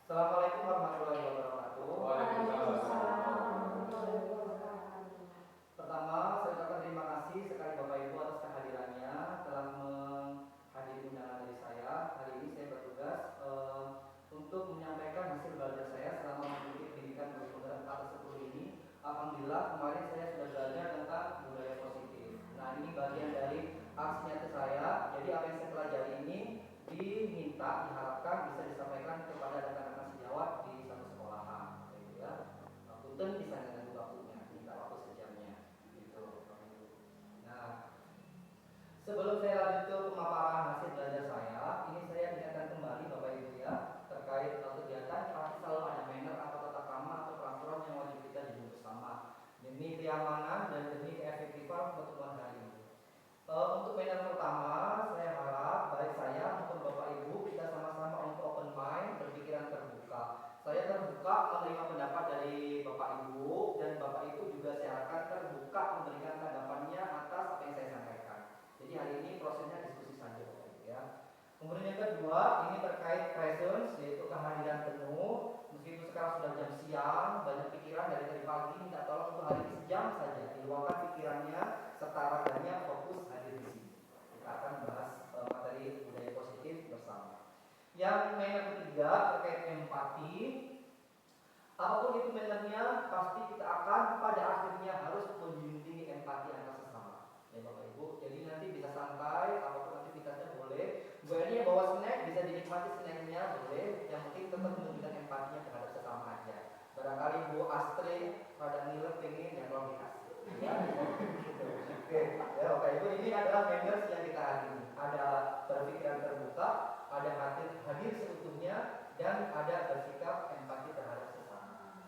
Assalamualaikum warahmatullahi wabarakatuh. Waalaikumsalam. Pertama, saya ucapkan terima kasih sekali Bapak Ibu atas kehadirannya telah menghadiri undangan dari saya. Hari ini saya bertugas untuk menyampaikan hasil belajar saya selama mengikuti pendidikan guru kelas 10 ini. Alhamdulillah kemarin saya sudah belajar tentang budaya positif. Nah, ini bagian dari aksi nyata saya. Jadi apa yang saya pelajari ini diharapkan bisa disampaikan kepada rekan-rekan sejawat di satu sekolahan, gitu ya. Punten bisa dengan waktunya, minta waktu sejamnya, gitu. Nah, sebelum saya lanjut ke pemaparan hasil belajar saya, ini saya ingatkan kembali Bapak Ibu ya terkait kegiatan pasti selalu ada manner atau tata krama atau peraturan yang wajib kita hidup bersama demi keamanan dan demi keefektifan pertemuan hari ini. Untuk manner pertama, saya harap baik saya maupun Bapak Ibu kita sama-sama untuk open mind, berpikiran terbuka. Saya terbuka menerima pendapat dari Bapak Ibu dan Bapak Ibu juga saya harapkan terbuka memberikan tanggapannya atas apa yang saya sampaikan. Jadi hari ini prosesnya diskusi saja Bapak Ibu ya. Kemudian yang kedua, ini terkait presence, yaitu kehadiran penuh. Meskipun sekarang sudah jam siang, banyak pikiran dari tadi pagi, minta tolong untuk hari ini sejam saja diluangkan pikirannya serta raganya fokus hadir di sini. Kita akan bahas materi budaya positif bersama. Yang manner ketiga terkait empati. Apapun itu mannernya, pasti kita akan pada akhirnya harus menjunjung tinggi empati antar sesama. Ya Bapak Ibu, jadi nanti bisa santai, apapun aktivitasnya boleh. Bu Eni bawa snack, bisa dinikmati snacknya boleh. Yang penting tetap menunjukkan empatinya terhadap sesama aja. Barangkali Bu Astrid pada nilai pengen yang belum dikasih. Ya, oke, ya Bapak Ibu, ini adalah manners yang kita hadiri. Ada berpikiran terbuka, ada hadir seutuhnya, dan ada bersikap empati terhadap sesama.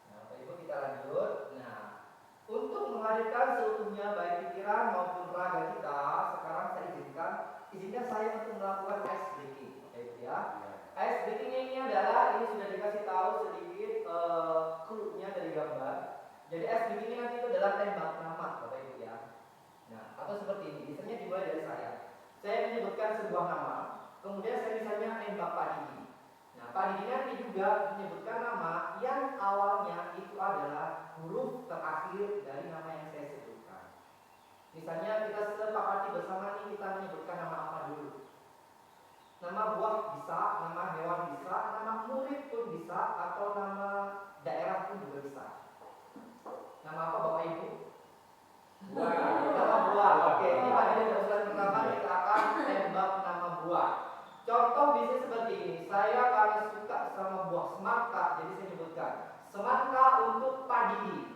Nah, Bapak Ibu kita lanjut. Nah, untuk menghadirkan seutuhnya baik pikiran maupun raga kita, sekarang saya izinkan saya untuk melakukan ice breaking, ya. Ice breaking ini adalah, ini sudah dikasih tahu sedikit clue-nya dari gambar. Jadi ice breaking ini nanti itu adalah tembak nama, Bapak Ibu ya. Nah, atau seperti ini, misalnya dimulai dari saya. Saya menyebutkan sebuah nama, kemudian saya misalnya nembak Pak Didi. Nah, Pak Didi nanti juga menyebutkan nama yang awalnya itu adalah huruf terakhir dari nama yang saya sebutkan. Misalnya kita sepakati bersama ini kita menyebutkan nama apa dulu. Nama buah bisa, nama hewan bisa, nama murid pun bisa, atau nama daerah pun juga bisa. Nama apa Bapak Ibu? Buah. Nama buah. Oke, ini pada urusan pertama kita akan tembak nama buah. Contoh bisa seperti ini. Saya karena suka sama buah semangka, jadi saya sebutkan semangka untuk Pak Didi.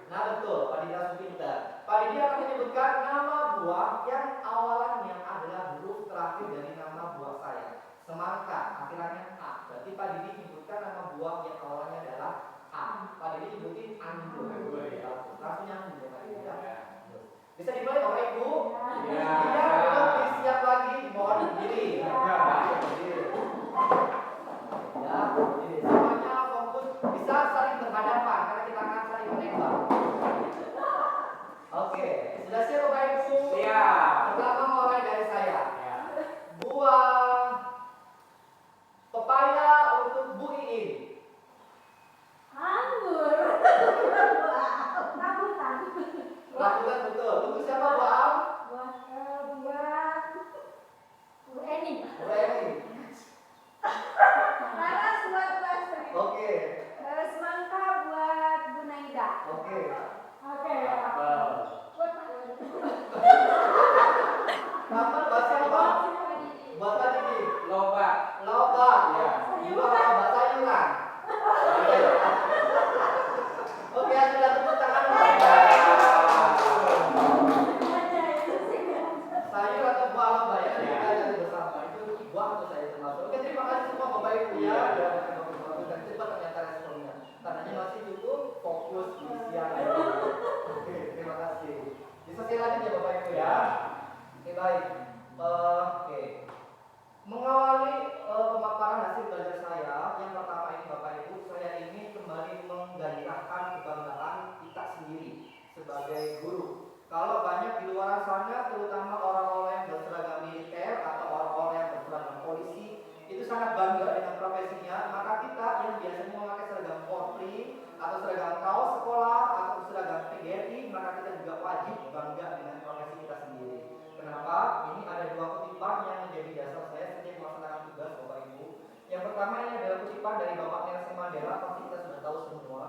Nah betul, Pak Didi langsung pintar. Pak Didi akan menyebutkan nama buah yang awalannya adalah huruf terakhir dari nama buah saya. Semangka, akhirnya A. Berarti Pak Didi menyebutkan nama buah yang awalnya adalah A. Pak Didi nyebutin anggur. Langsung nyambung ya Pak Didi ya. Bisa dimulai Bapak Ibu? Ya. Belum siap lagi, mohon berdiri. Ya, semuanya fokus. Bisa saling berhadapan karena kita akan saling menembak. Oke, sudah siap Bapak Ibu? Siap. Pertama mulai dari saya. Buah pepaya untuk Bu Iin. Anggur. Rambutan. Lakukan betul. Untuk siapa Bu Am? Buat Bu Eni. Bu Eni. Laras buat Bu Astrid. Oke. Semangka buat Bu Naida. Oke. Oke. Buat Pak Didi. Kapan buat siapa? Buat Pak Didi. Loba. Loba. Ya. Buah loba sayuran. Oke, sudah tepuk tangan. Sayur atau buah loba ya? Kita jadi bersama. Itu buah atau sayur termasuk. Oke, terima kasih semua Bapak Ibu ya. Dan cepat ternyata responnya. Tandanya masih cukup fokus di siang hari. Oke, terima kasih. Bisa saya lanjut ya Bapak Ibu ya. Oke, baik. Oke. Mengawali pemaparan hasil belajar saya, yang pertama ini Bapak Ibu, saya ingin kembali menggairahkan kebanggaan kita sendiri sebagai guru. Kalau banyak di luar sana, terutama orang-orang yang berseragam militer atau orang-orang yang berseragam polisi, itu sangat bangga dengan profesi profesinya, maka kita yang biasanya memakai seragam Polri atau seragam kaos sekolah atau seragam PGRI, maka kita juga wajib bangga dengan profesi kita sendiri. Kenapa? Ini ada dua kutipan yang menjadi dasar saya setiap melaksanakan tugas Bapak Ibu. Yang pertama ini adalah kutipan dari Bapak Nelson Mandela, pasti kita sudah tahu semua.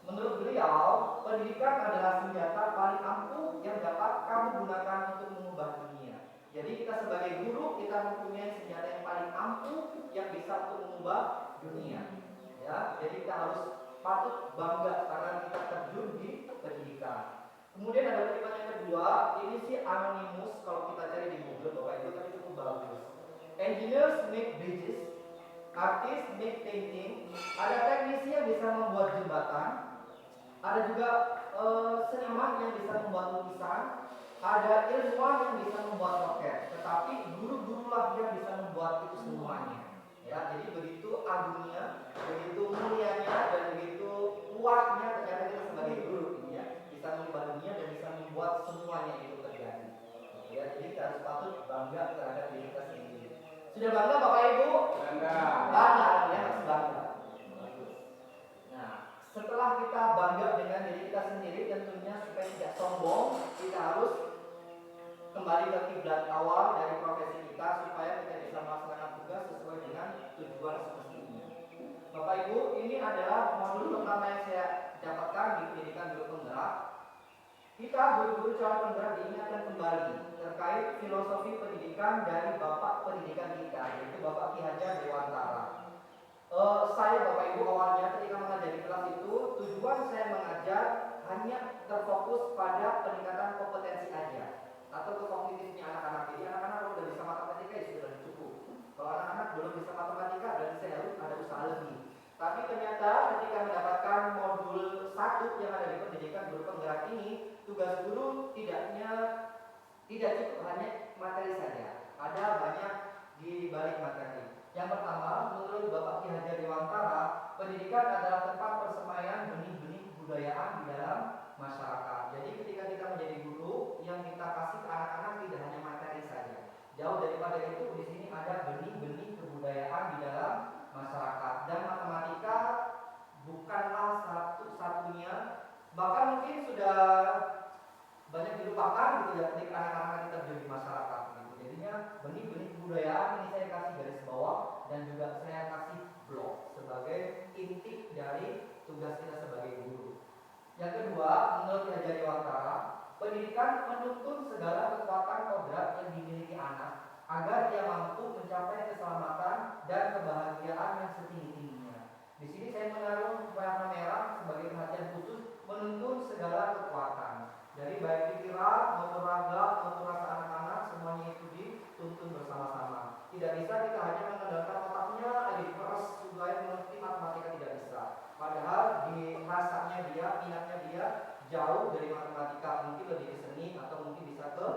Menurut beliau, pendidikan adalah senjata paling ampuh yang dapat kamu gunakan untuk mengubah dunia. Jadi kita sebagai guru, kita mempunyai senjata yang paling ampuh yang bisa untuk mengubah dunia. Ya, jadi kita harus patut bangga karena kita terjun di pendidikan. Kemudian ada kutipan yang kedua, ini sih anonymous, kalau kita cari di Google Bapak Ibu, tapi cukup bagus. Engineers make bridges, artists make painting. Ada teknisi yang bisa membuat jembatan, ada juga seniman yang bisa membuat lukisan, ada ilmuwan yang bisa membuat roket. Tetapi guru-gurulah yang bisa membuat itu semuanya. Ya, jadi begitu agungnya, begitu mulianya, dan begitu kuatnya ternyata kita sebagai guru ini ya, bisa mengubah dunia dan bisa membuat semuanya itu terjadi. Ya, jadi kita harus patut bangga terhadap diri kita sendiri. Sudah bangga Bapak Ibu? Bangga. Bangga, ya harus bangga. Nah, setelah kita bangga dengan diri kita sendiri, tentunya supaya tidak sombong, kita harus kembali ke kiblat awal dari profesi kita supaya kita bisa melaksanakan tugas sesuai dengan tujuan semestinya. Bapak Ibu, ini adalah modul pertama yang saya dapatkan di pendidikan guru penggerak. Kita guru-guru calon penggerak diingatkan kembali terkait filosofi pendidikan dari Bapak pendidikan kita, yaitu Bapak Ki Hajar Dewantara. Saya Bapak Ibu awalnya ketika mengajar di kelas itu, tujuan saya mengajar hanya terfokus pada peningkatan kompetensi aja atau ke kognitifnya anak-anak. Jadi anak-anak kalau sudah bisa matematika ya sudah cukup. Kalau anak-anak belum bisa matematika, berarti saya harus ada usaha lebih. Tapi ternyata ketika mendapatkan modul 1 yang ada di pendidikan guru penggerak ini, tugas guru tidak cukup hanya materi saja. Ada banyak di balik materi. Yang pertama, menurut Bapak Ki Hajar Dewantara, pendidikan adalah tempat persemaian benih-benih kebudayaan di dalam masyarakat. Jadi ketika kita menjadi guru, yang kita kasih ke anak-anak tidak hanya materi saja. Jauh daripada itu, di sini ada benih-benih kebudayaan di dalam masyarakat. Dan matematika bukanlah satu-satunya, bahkan mungkin sudah banyak dilupakan gitu ya ketika anak-anak kita terjun di masyarakat. Gitu. Jadinya benih-benih kebudayaan ini saya kasih garis bawah dan juga saya kasih blok sebagai inti dari tugas kita sebagai guru. Yang kedua, menurut Ki Hajar Dewantara, pendidikan menuntun segala kekuatan kodrat yang dimiliki anak agar dia mampu mencapai keselamatan dan kebahagiaan yang setinggi-tingginya. Di sini saya menaruh warna merah sebagai perhatian khusus menuntun segala kekuatan. Dari baik pikiran maupun raga maupun rasa anak-anak semuanya itu dituntun bersama-sama. Tidak bisa kita hanya mengandalkan otaknya aja diperes supaya mengerti matematika, tidak bisa. Padahal di rasanya dia, minatnya dia jauh dari matematika, mungkin lebih ke seni atau mungkin bisa ke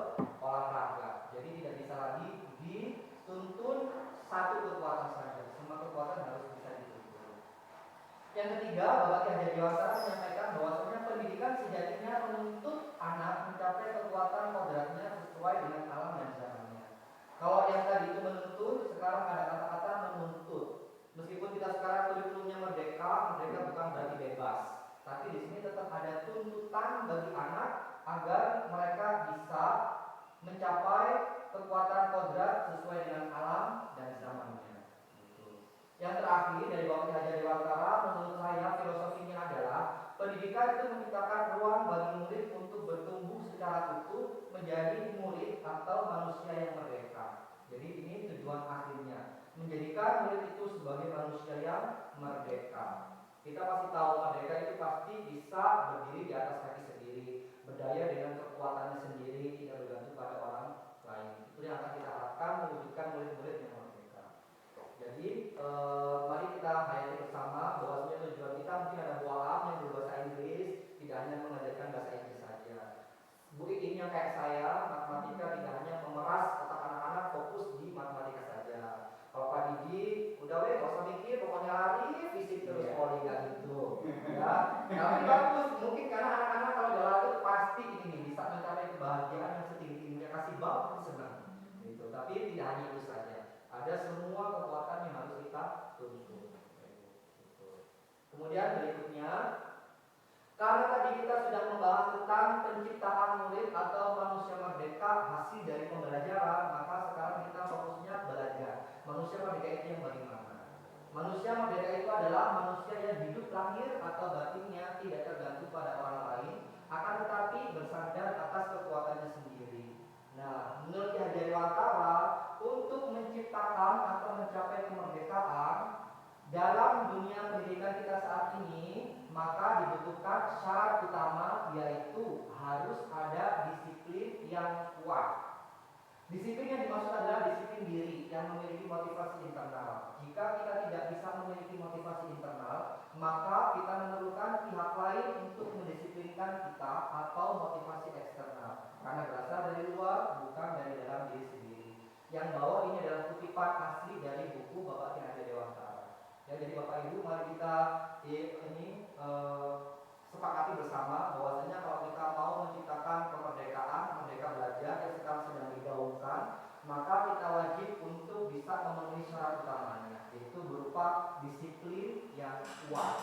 olahraga. Jadi tidak bisa lagi dituntun satu kekuatan saja. Semua kekuatan harus bisa dituntun. Yang ketiga, Bapak Ki Hajar Dewantara menyampaikan bahwasanya pendidikan sejatinya menuntut anak mencapai kekuatan kodratnya sesuai dengan alam dan zamannya. Kalau yang tadi itu menuntun, sekarang ada kata-kata menuntut. Meskipun kita sekarang kurikulumnya merdeka bukan berarti bebas, tapi di sini tetap ada tuntutan bagi anak agar mereka bisa mencapai kekuatan kodrat sesuai dengan alam dan zamannya. Yang terakhir dari Bapak Ki Hajar Dewantara, menurut saya filosofinya adalah pendidikan itu menciptakan ruang bagi murid untuk bertumbuh secara utuh menjadi murid atau manusia yang merdeka. Jadi ini tujuan akhirnya, menjadikan murid itu sebagai manusia yang merdeka. Kita pasti tahu merdeka itu pasti bisa berdiri di atas kaki sendiri, berdaya dengan kekuatannya sendiri, tidak bergantung pada orang lain. Itu yang akan kita harapkan mewujudkan murid-murid yang merdeka. Jadi mari kita hayati bersama bahwasanya tujuan kita mungkin ada buah alam yang berbahasa Inggris, tidak hanya mengajarkan bahasa Inggris saja. Bu ini yang kayak saya, matematika tidak hanya memeras otak anak-anak fokus di matematika saja. Kalau Pak Didi, udah weh, gak usah mikir, pokoknya lari, fisik terus poli gitu. Ya, tapi bagus, mungkin karena anak-anak kalau jalan itu pasti ini bisa mencapai kebahagiaan yang setinggi-tingginya, kasih bal pasti senang. Gitu. Tapi tidak hanya itu saja, ada semua kekuatan yang harus kita tuntut. Kemudian berikutnya, karena tadi kita sudah membahas tentang penciptaan murid atau manusia merdeka hasil dari pembelajaran, maka sekarang kita fokusnya belajar. Manusia merdeka itu yang bagaimana? Manusia merdeka itu adalah manusia yang hidup lahir atau batinnya tidak tergantung pada orang lain, akan tetapi bersandar atas kekuatannya sendiri. Nah, menurut Ki Hajar Dewantara, untuk menciptakan atau mencapai kemerdekaan dalam dunia pendidikan kita saat ini, maka dibutuhkan syarat utama, yaitu harus ada disiplin yang kuat. Disiplin yang dimaksud adalah disiplin diri yang memiliki motivasi internal. Jika kita tidak bisa memiliki motivasi internal, maka kita memerlukan pihak lain untuk mendisiplinkan kita atau motivasi eksternal, karena berasal dari luar, bukan dari dalam diri sendiri. Yang bawah ini adalah kutipan asli dari buku Bapak Ki Hajar Dewantara. Ya, jadi Bapak Ibu, mari kita sepakati bersama bahwasanya kalau kita mau menciptakan kemerdekaan, merdeka belajar yang sekarang sedang digaungkan, maka kita wajib untuk bisa memenuhi syarat utamanya, yaitu berupa disiplin yang kuat.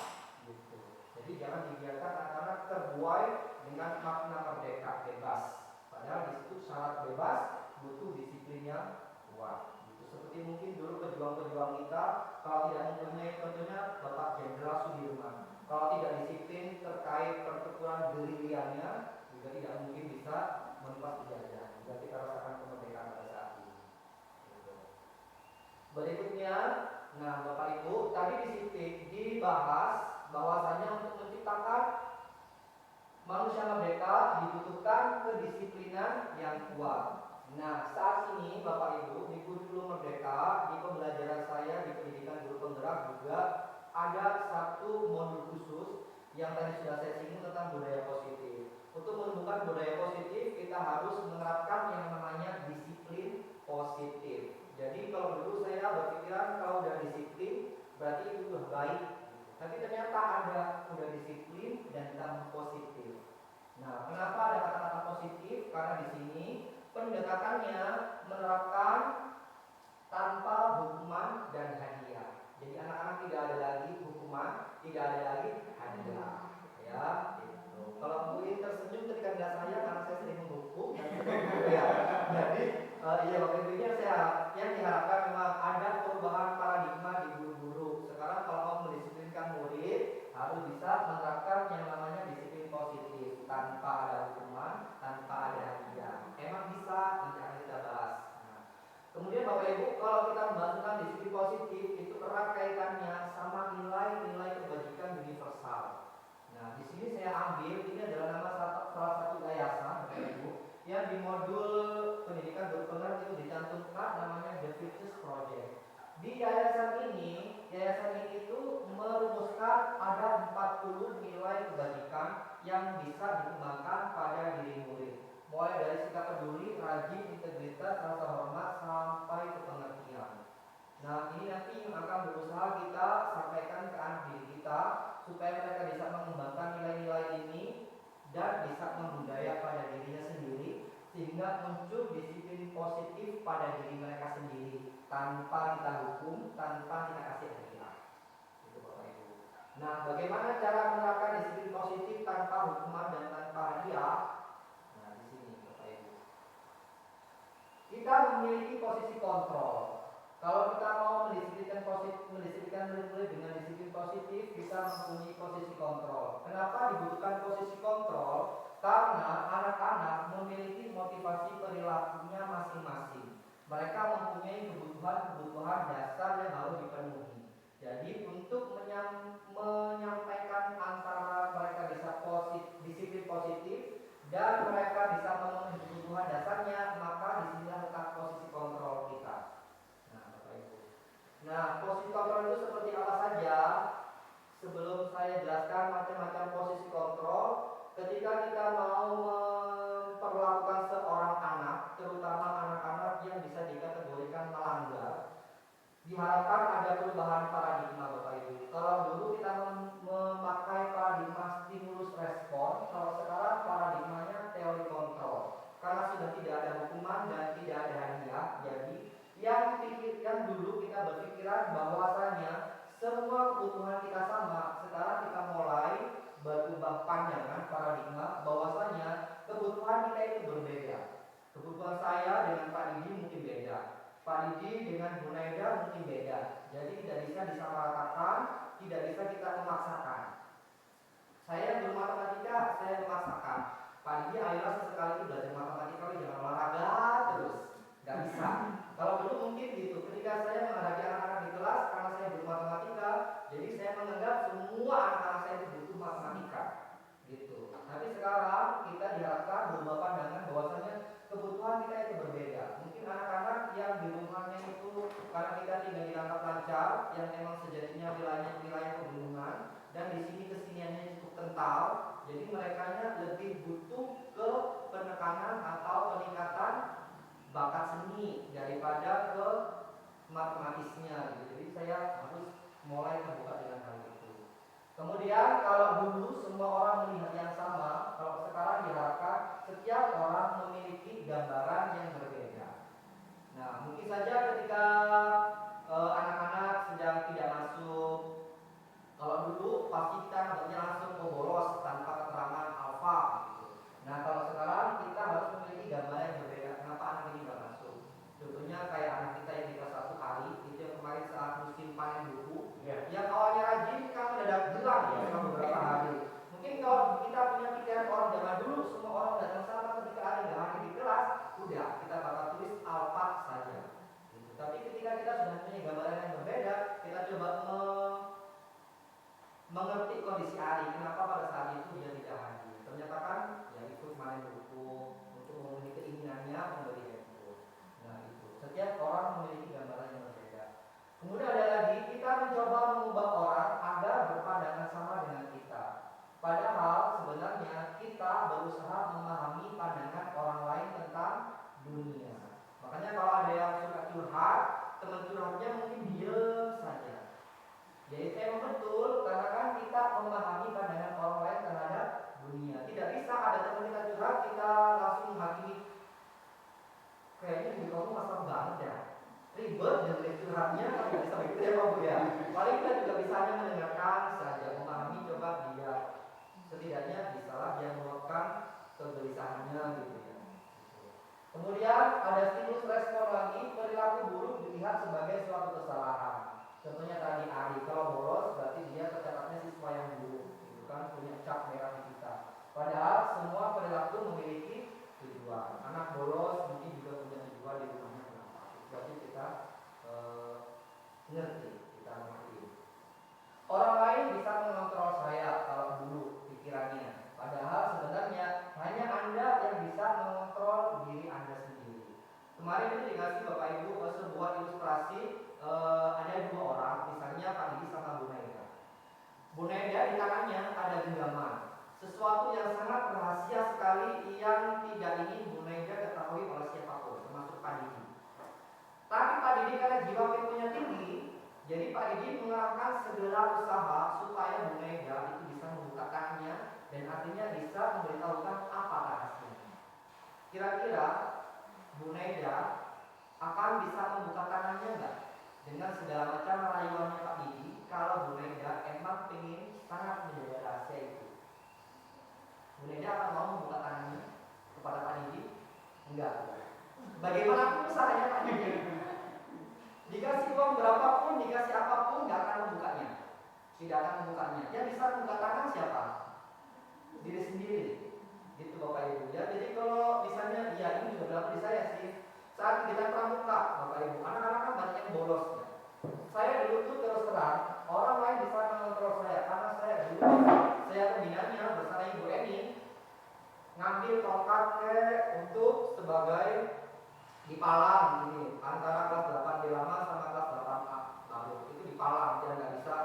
Gitu. Jadi jangan dibiarkan anak-anak terbuai dengan makna merdeka bebas. Padahal di situ syarat bebas butuh disiplin yang kuat. Seperti mungkin dulu pejuang-pejuang kita, kalau tidak mempunyai, contohnya Bapak Jenderal Sudirman, kalau tidak disiplin terkait pertempuran gerilyanya, juga tidak mungkin bisa menumpas penjajah. Juga kita rasakan kemerdekaan pada saat ini. Berikutnya, nah Bapak Ibu, tadi dibahas bahwasanya untuk menciptakan manusia merdeka dibutuhkan kedisiplinan yang kuat. Nah, saat ini Bapak Ibu di kurikulum merdeka, di pembelajaran saya di pendidikan guru penggerak juga ada satu modul khusus yang tadi sudah saya singgung tentang budaya positif. Untuk menumbuhkan budaya positif, kita harus menerapkan yang namanya disiplin positif. Jadi kalau dulu saya berpikiran kalau udah disiplin berarti itu udah baik. Tapi ternyata udah disiplin dan tambah positif. Nah, kenapa ada kata-kata positif? Karena di sini pendekatannya menerapkan tanpa hukuman dan hadiah. Jadi anak-anak tidak ada lagi hukuman, tidak ada lagi hadiah. Ya, gitu. Kalau Bu In tersenyum ketika melihat saya karena saya sering menghukum dan ya. Jadi iya Bapak Ibu, yang diharapkan memang ada perubahan paradigma di guru-guru. Sekarang kalau mau mendisiplinkan murid harus bisa menerapkan yang namanya disiplin positif tanpa ada hukuman, tanpa ada hadiah. Emang bisa, nanti akan kita bahas. Nah, kemudian Bapak Ibu, kalau kita membahas tentang disiplin positif, itu erat kaitannya sama nilai-nilai kebajikan universal. Nah, di sini saya ambil, ini adalah nama salah satu yayasan, Bapak Ibu, yang di modul pendidikan guru penggerak itu dicantumkan namanya The Futures Project. Di yayasan ini itu merumuskan ada 40 nilai kebajikan yang bisa dikembangkan pada diri murid. Mulai dari sikap peduli, rajin, integritas, rasa hormat, sampai ke pengertian. Nah, ini nanti yang akan berusaha kita sampaikan ke anak didik kita supaya mereka bisa mengembangkan nilai-nilai ini dan bisa membudaya pada dirinya sendiri, sehingga muncul disiplin positif pada diri mereka sendiri tanpa kita hukum, tanpa kita kasih hadiah. Itu Bapak Ibu. Nah, bagaimana cara menerapkan disiplin positif tanpa hukuman dan tanpa hadiah? Nah, di sini Bapak Ibu. Kita memiliki posisi kontrol. Kalau kita mau mendisiplinkan murid-murid dengan disiplin positif, kita mempunyai posisi kontrol. Kenapa dibutuhkan posisi kontrol? Karena anak-anak memiliki motivasi perilakunya masing-masing. Mereka mempunyai kebutuhan dasar yang harus dipenuhi. Jadi untuk menyampaikan antara mereka bisa disiplin positif dan mereka bisa memenuhi kebutuhan dasarnya, maka disinilah letak posisi kontrol kita. Nah, posisi kontrol itu seperti apa saja? Sebelum saya jelaskan macam-macam posisi kontrol, ketika kita mau memperlakukan seorang anak, terutama anak-anak yang bisa dikategorikan melanggar, diharapkan ada perubahan paradigma Bapak Ibu. Kalau dulu kita memakai paradigma stimulus respon, kalau sekarang paradigmanya teori kontrol. Karena sudah tidak ada hukuman dan tidak ada hadiah, jadi yang dulu kita berpikir berpikiran bahwasanya semua kebutuhan kita sama. Sekarang kita mulai berubah pandangan paradigma bahwasanya kebutuhan kita itu berbeda. Kebutuhan saya dengan Pak Didi mungkin beda, Pak Didi dengan Bu Naida mungkin beda. Jadi tidak bisa disamaratakan, tidak bisa kita memaksakan. Saya guru matematika, saya memaksakan. Pak Didi ayolah sesekali itu belajar matematika, jangan olahraga terus. Gak bisa. Kalau dulu mungkin gitu, ketika saya menghadapi anak-anak di kelas, karena saya guru matematika, jadi saya menganggap semua anak-anak saya itu butuh matematika, gitu. Tapi sekarang kita diharapkan berubah pandangan bahwasanya kebutuhan kita itu berbeda. Mungkin anak-anak yang di rumahnya itu karena kita tinggal di langkah lancar, yang memang sejatinya wilayah pegunungan, dan di sini kesiniannya cukup kental, jadi mereka lebih butuh ke penekanan atau peningkatan bakat seni daripada ke matematisnya gitu. Jadi saya harus mulai terbuka dengan hal itu. Kemudian kalau dulu semua orang melihat yang sama, kalau sekarang diharapkan setiap orang memiliki gambaran yang berbeda. Nah, mungkin saja ketika anak-anak sedang tidak masuk, kalau dulu pasti kita nganggapnya langsung bolos tanpa keterangan alfa gitu. Nah, kalau sekarang kita harus memiliki gambaran yang berbeda. Kenapa anak ini nggak masuk? Contohnya kayak anak kita yang di kelas 1 hari itu yang kemarin saat musim panen buku, yang awalnya rajin kan mendadak hilang ya selama beberapa hari. Mungkin kalau kita punya pikiran orang zaman dulu, semua orang datang sama ketika ada nggak hadir di kelas, udah kita bakal tulis alfa saja. Gitu. Tapi ketika kita sudah punya gambaran yang berbeda, kita coba mengerti kondisi Ari, kenapa pada saat itu dia tidak hadir. Ternyata kan ya ikut main buku untuk memenuhi keinginannya membeli handphone. Nah itu, setiap orang memiliki gambaran yang berbeda. Kemudian ada lagi, kita mencoba mengubah orang agar berpandangan sama dengan kita. Padahal sebenarnya kita berusaha memahami pandangan orang lain tentang dunia. Makanya kalau ada yang suka curhat, teman curhatnya mungkin diam saja. Jadi memang betul, karena kan kita memahami pandangan orang lain terhadap dunia. Tidak bisa ada teman kita curhat, kita langsung menghakimi. Kayaknya hidup kamu masalah banget ya, ribet dengan curhatnya, tidak bisa begitu ya Pak Bu ya. Paling kita juga bisa hanya mendengarkan saja, memahami, coba dia. Setidaknya bisalah dia meluapkan kegelisahannya gitu ya. Kemudian ada stimulus respon lagi, perilaku buruk dilihat sebagai suatu kesalahan. Contohnya tadi Ari, kalau bolos berarti dia tercatatnya siswa yang buruk, gitu kan, punya cap merah di kita. Padahal semua perilaku memiliki tujuan. Anak bolos mungkin juga punya tujuan di rumahnya kenapa. Berarti kita ngerti, kita mengerti. Orang lain bisa mengontrol saya kalau dulu pikirannya. Padahal sebenarnya hanya Anda yang bisa mengontrol diri Anda sendiri. Kemarin itu dikasih Bapak Ibu sebuah ilustrasi. Ada dua orang, misalnya Pak Didi sama Bu Naida. Bu Naida di tangannya ada genggaman, sesuatu yang sangat rahasia sekali yang tidak ingin Bu Naida ketahui oleh siapapun, termasuk Pak Didi. Tapi Pak Didi karena jiwa keponya tinggi, jadi Pak Didi mengerahkan segala usaha supaya Bu Naida itu bisa membuka tangannya dan artinya bisa memberitahukan apa rahasianya. Kira-kira Bu Naida akan bisa membuka tangannya enggak? Dengan segala macam rayuannya Pak Didi, kalau Bu Naida emang pengen sangat menjaga rahasia itu, Bu Naida akan mau membuka tangannya kepada Pak Didi? Enggak. Bagaimanapun usahanya Pak Didi, dikasih uang berapapun, dikasih apapun, nggak akan membukanya. Tidak akan membukanya. Yang bisa membuka tangan siapa? Diri sendiri. Gitu Bapak Ibu ya. Jadi kalau misalnya, ya ini juga berlaku di saya sih. Saat kita pramuka, Bapak Ibu, anak-anak kan banyak yang bolos ya. Saya dulu tuh terus terang, orang lain bisa mengontrol saya karena saya dulu saya pembinanya bersama Ibu Eni ngambil tongkat untuk sebagai di Palang ini antara kelas 8B lama sama kelas 8A baru itu di Palang, dia nggak bisa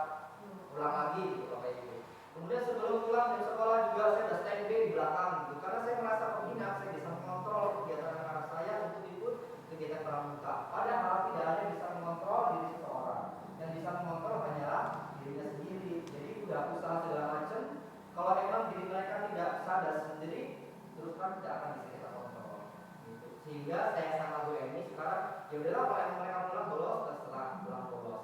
ulang lagi gitu Bapak Ibu. Kemudian sebelum pulang dari sekolah juga saya udah standby di belakang gitu karena saya merasa pembina, saya bisa mengontrol kegiatan anak-anak saya untuk ikut kegiatan pramuka. Padahal tidak ada yang bisa mengontrol diri seseorang, yang bisa mengontrol hanyalah dirinya sendiri. Jadi udah usaha segala macam, kalau memang diri mereka tidak sadar sendiri, terus kan tidak akan bisa kita kontrol. Gitu. Sehingga saya sama Bu Eni sekarang ya udahlah kalau mereka pulang bolos terserah pulang bolos.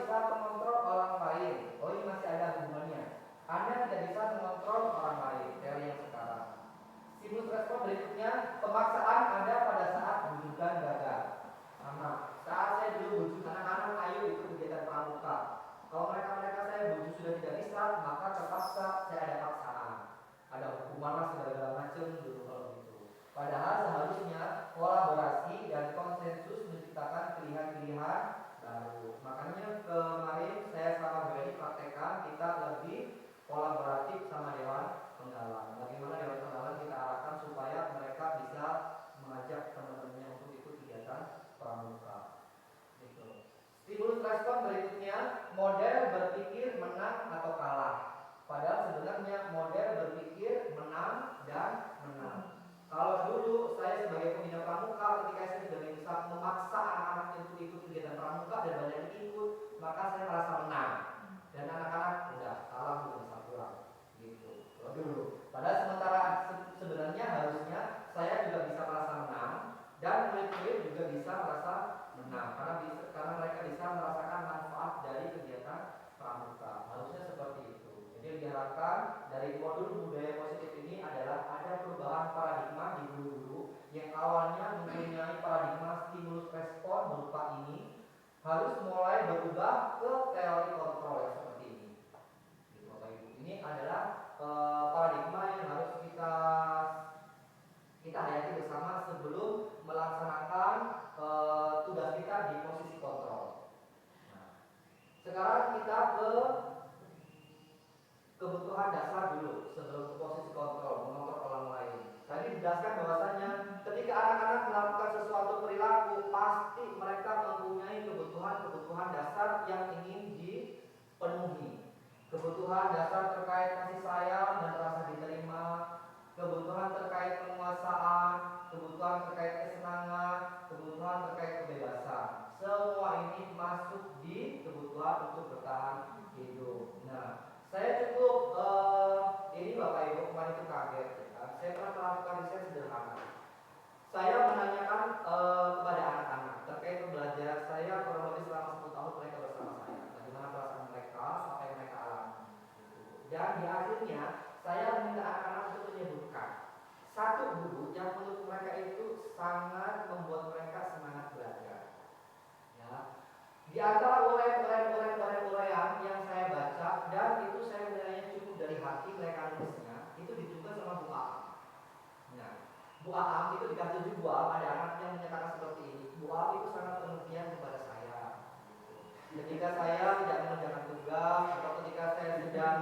bisa mengontrol orang lain. Oh, ini masih ada hubungannya. Anda tidak bisa mengontrol orang lain. Teori yang sekarang. Stimulus respon berikutnya, pemaksaan ada pada saat bujukan gagal. Sama. Saat saya dulu bujuk anak-anak ayo ikut kegiatan pramuka. Kalau mereka saya bujuk sudah tidak bisa, maka terpaksa saya ada paksaan. Ada hukuman lah segala macam dulu kalau gitu. Padahal seharusnya kolaborasi dan konsensus menciptakan pilihan-pilihan baru. Makanya kemarin saya sama Bu Eni praktekkan kita lebih kolaboratif sama Dewan Penggalang. Bagaimana Dewan Penggalang kita arahkan supaya mereka bisa mengajak teman-temannya untuk ikut kegiatan pramuka. Gitu. Stimulus respon berikutnya, model berpikir menang atau kalah. Padahal sebenarnya model berpikir menang dan menang. Kalau dulu saya sebagai pembina pramuka, ketika saya sudah bisa memaksa anak-anak untuk ikut kegiatan pramuka dan banyak yang ikut, maka saya merasa menang. Dan anak-anak udah kalah, udah bisa pulang. Gitu. Kalau dulu. Padahal sementara sebenarnya harusnya saya juga bisa merasa menang dan murid-murid juga bisa merasa menang karena mereka bisa merasakan manfaat dari kegiatan pramuka. Harusnya seperti itu. Jadi yang diharapkan dari modul budaya positif ini adalah ada perubahan paradigma di guru-guru yang awalnya mempunyai paradigma stimulus respon berupa ini harus mulai berubah ke teori kontrol yang seperti ini. Gitu, Bapak Ibu. Ini adalah paradigma yang harus kita hayati bersama sebelum melaksanakan tugas kita di posisi kontrol. Nah, sekarang kita ke kebutuhan dasar dulu sebelum ke posisi kontrol, mengontrol orang lain. Tadi dijelaskan bahwasanya ketika anak-anak melakukan sesuatu perilaku, pasti mereka mempunyai kebutuhan dasar yang ingin dipenuhi. Kebutuhan dasar terkait kasih sayang dan rasa diterima, kebutuhan terkait penguasaan, kebutuhan terkait kesenangan, kebutuhan terkait kebebasan. Semua ini masuk di kebutuhan untuk bertahan hidup. Nah, saya cukup ini Bapak Ibu kemarin itu kaget ya kan? Saya pernah melakukan riset sederhana. Saya menanyakan kepada anak-anak terkait pembelajaran saya kurang lebih selama 10 tahun mereka bersama saya. Bagaimana perasaan mereka, apa yang mereka alami. Dan di akhirnya saya meminta anak-anak untuk menyebutkan satu guru yang menurut mereka itu sangat membuat mereka semangat belajar. Ya. Di antara uraian yang saya baca dan itu saya menilainya cukup dari hati mereka nulisnya itu ditunjukkan sama Bu Aam. Nah, Bu Aam itu dikasih Bu Aam ada anak yang menyatakan seperti ini. Bu Aam itu sangat pengertian kepada saya. Ketika saya tidak mengerjakan tugas atau ketika saya sedang